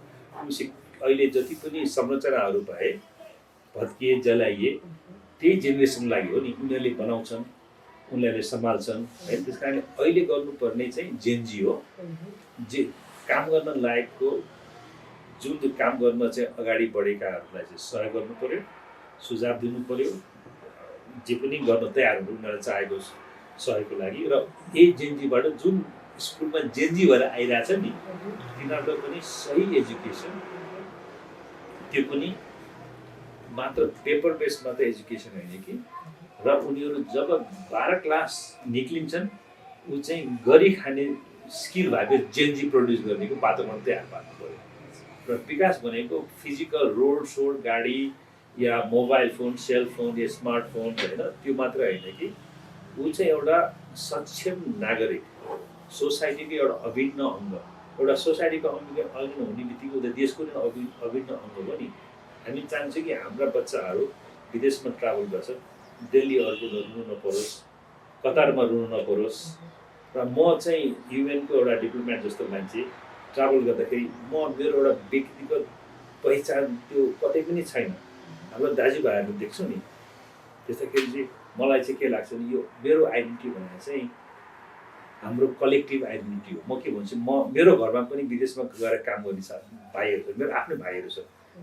अहिले जति पनि संरचनाहरू भए, भत्किए, जलाइए, त्यही जेनेरेसन लागि हो नि। उनीहरूले बनाउँछन्, उनीहरूले सम्हाल्छन् है। त्यस कारणले अहिले गर्नुपर्ने चाहिँ जेनजी हो। जे काम गर्न लायकको जुन काम गर्न चाहिँ अगाडि बढेकाहरूलाई चाहिँ सहयोग गर्नु पऱ्यो, सुझाव दिनु पऱ्यो, जे पनि गर्न तयार हुनु उनीहरूले चाहेको सहयोगको लागि। र यही जेनजीबाट जुन स्कुलमा जेनजी भएर आइरहेछ नि, तिनीहरूलाई पनि सही एजुकेसन, त्यो पनि मात्र पेपर बेस मात्र एजुकेसन होइन कि, र उनीहरू जब 12 क्लास निक्लिन्छन् ऊ चाहिँ गरी खाने स्किल भएको जेनजी प्रड्युस गर्नेको वातावरण तयार पार्नु पऱ्यो। र विकास भनेको फिजिकल रोड सोड गाडी या मोबाइल फोन, सेलफोन या स्मार्टफोन होइन, त्यो मात्र होइन कि ऊ चाहिँ एउटा सक्षम नागरिक, सोसाइटीको एउटा अभिन्न अङ्ग। एउटा सोसाइटीको अङ्ग हुने बित्तिकै उता देशको नै अभिन्न अङ्ग हो नि। हामी चाहन्छौँ कि हाम्रा बच्चाहरू विदेशमा ट्राभल गर्छ, दिल्ली एयरपोर्टमा रुनु नपरोस्, कतारमा रुनु नपरोस्। र म चाहिँ युएनको एउटा डिप्लोमेट जस्तो मान्छे ट्राभल गर्दाखेरि मेरो एउटा व्यक्तिगत पहिचान त्यो कतै पनि छैन। हाम्रो दाजुभाइहरू देख्छु नि, त्यसैखेरि चाहिँ मलाई चाहिँ के लाग्छ नि, यो मेरो आइडेन्टिटी भनेर चाहिँ हाम्रो कलेक्टिभ आइडेन्टिटी हो। म के भन्छु, मेरो घरमा पनि विदेशमा गएर काम गर्ने भाइहरू छ, मेरो आफ्नै भाइहरू छ।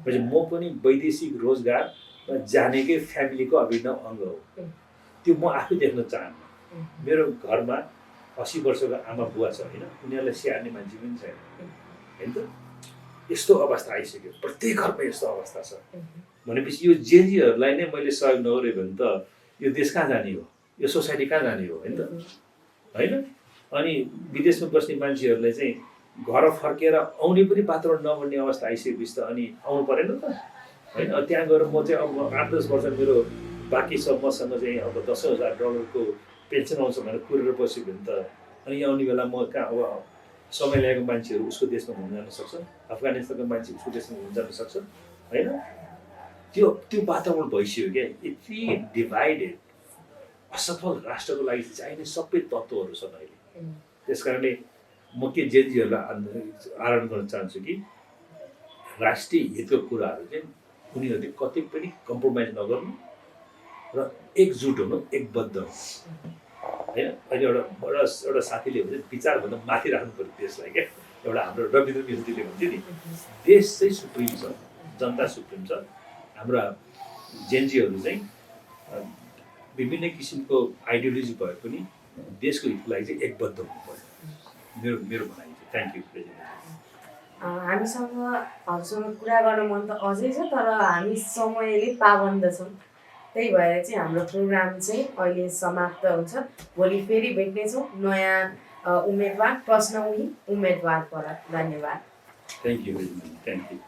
पछि म पनि वैदेशिक रोजगारमा जानेकै फ्यामिलीको अभिन्न अङ्ग हो। त्यो म आफै देख्न चाहन्न। मेरो घरमा 80 वर्षको आमा बुवा छ होइन, उनीहरूलाई स्याहार्ने मान्छे पनि छैन होइन त। यस्तो अवस्था आइसक्यो, प्रत्येक घरमा यस्तो अवस्था छ भनेपछि यो जेजीहरूलाई नै मैले सहयोग नगरेँ भने त यो देश कहाँ जाने हो, यो सोसाइटी कहाँ जाने हो होइन त होइन। अनि विदेशमा बस्ने मान्छेहरूलाई चाहिँ घर फर्केर आउने पनि वातावरण नबन्ने अवस्था आइसकेपछि त अनि आउनु परेन त होइन। त्यहाँ गएर म चाहिँ अब 8-10 वर्ष मेरो बाँकी छ, मसँग चाहिँ अब $10,000 पेन्सन आउँछ भनेर कुरेर बस्यो भने त अनि आउने बेला म कहाँ अब समय ल्याएको मान्छेहरू उसको देशमा घुम्न जान सक्छ, अफगानिस्तानको मान्छे उसको देशमा घुम्न जान सक्छ होइन। त्यो वातावरण भइसक्यो क्या। यति डिभाइडेड असफल राष्ट्रको लागि चाहिने सबै तत्त्वहरू छन् अहिले। त्यस कारणले म के जेजीहरूलाई आह्वान गर्न चाहन्छु कि राष्ट्रिय हितको कुराहरू चाहिँ उनीहरूले कतै पनि कम्प्रोमाइज नगर्नु र एकजुट हुनु, एकबद्ध हुनु होइन। अहिले एउटा साथीले भन्छ विचारभन्दा माथि राख्नु पऱ्यो देशलाई क्या। एउटा हाम्रो रविन्द्र मिस्त्रीले भन्थ्यो नि, देश चाहिँ सुप्रिम छ, जनता सुप्रिम छ। हाम्रा जेनजीहरू चाहिँ विभिन्न किसिमको आइडियोलोजी भए पनि देशको हितको लागि चाहिँ एकबद्ध हुनु पर्यो, मेरो भनाइ चाहिँ। Thank you president. हामीसँग हजुरसँग कुरा गर्न मन त अझै छ, तर हामी समयले पाबन्द छौँ। त्यही भएर चाहिँ हाम्रो प्रोग्राम चाहिँ अहिले समाप्त हुन्छ। भोलि फेरि भेट्नेछौँ नयाँ उम्मेदवार, प्रश्नविहीन उम्मेदवार पर। धन्यवाद। Thank you, thank you.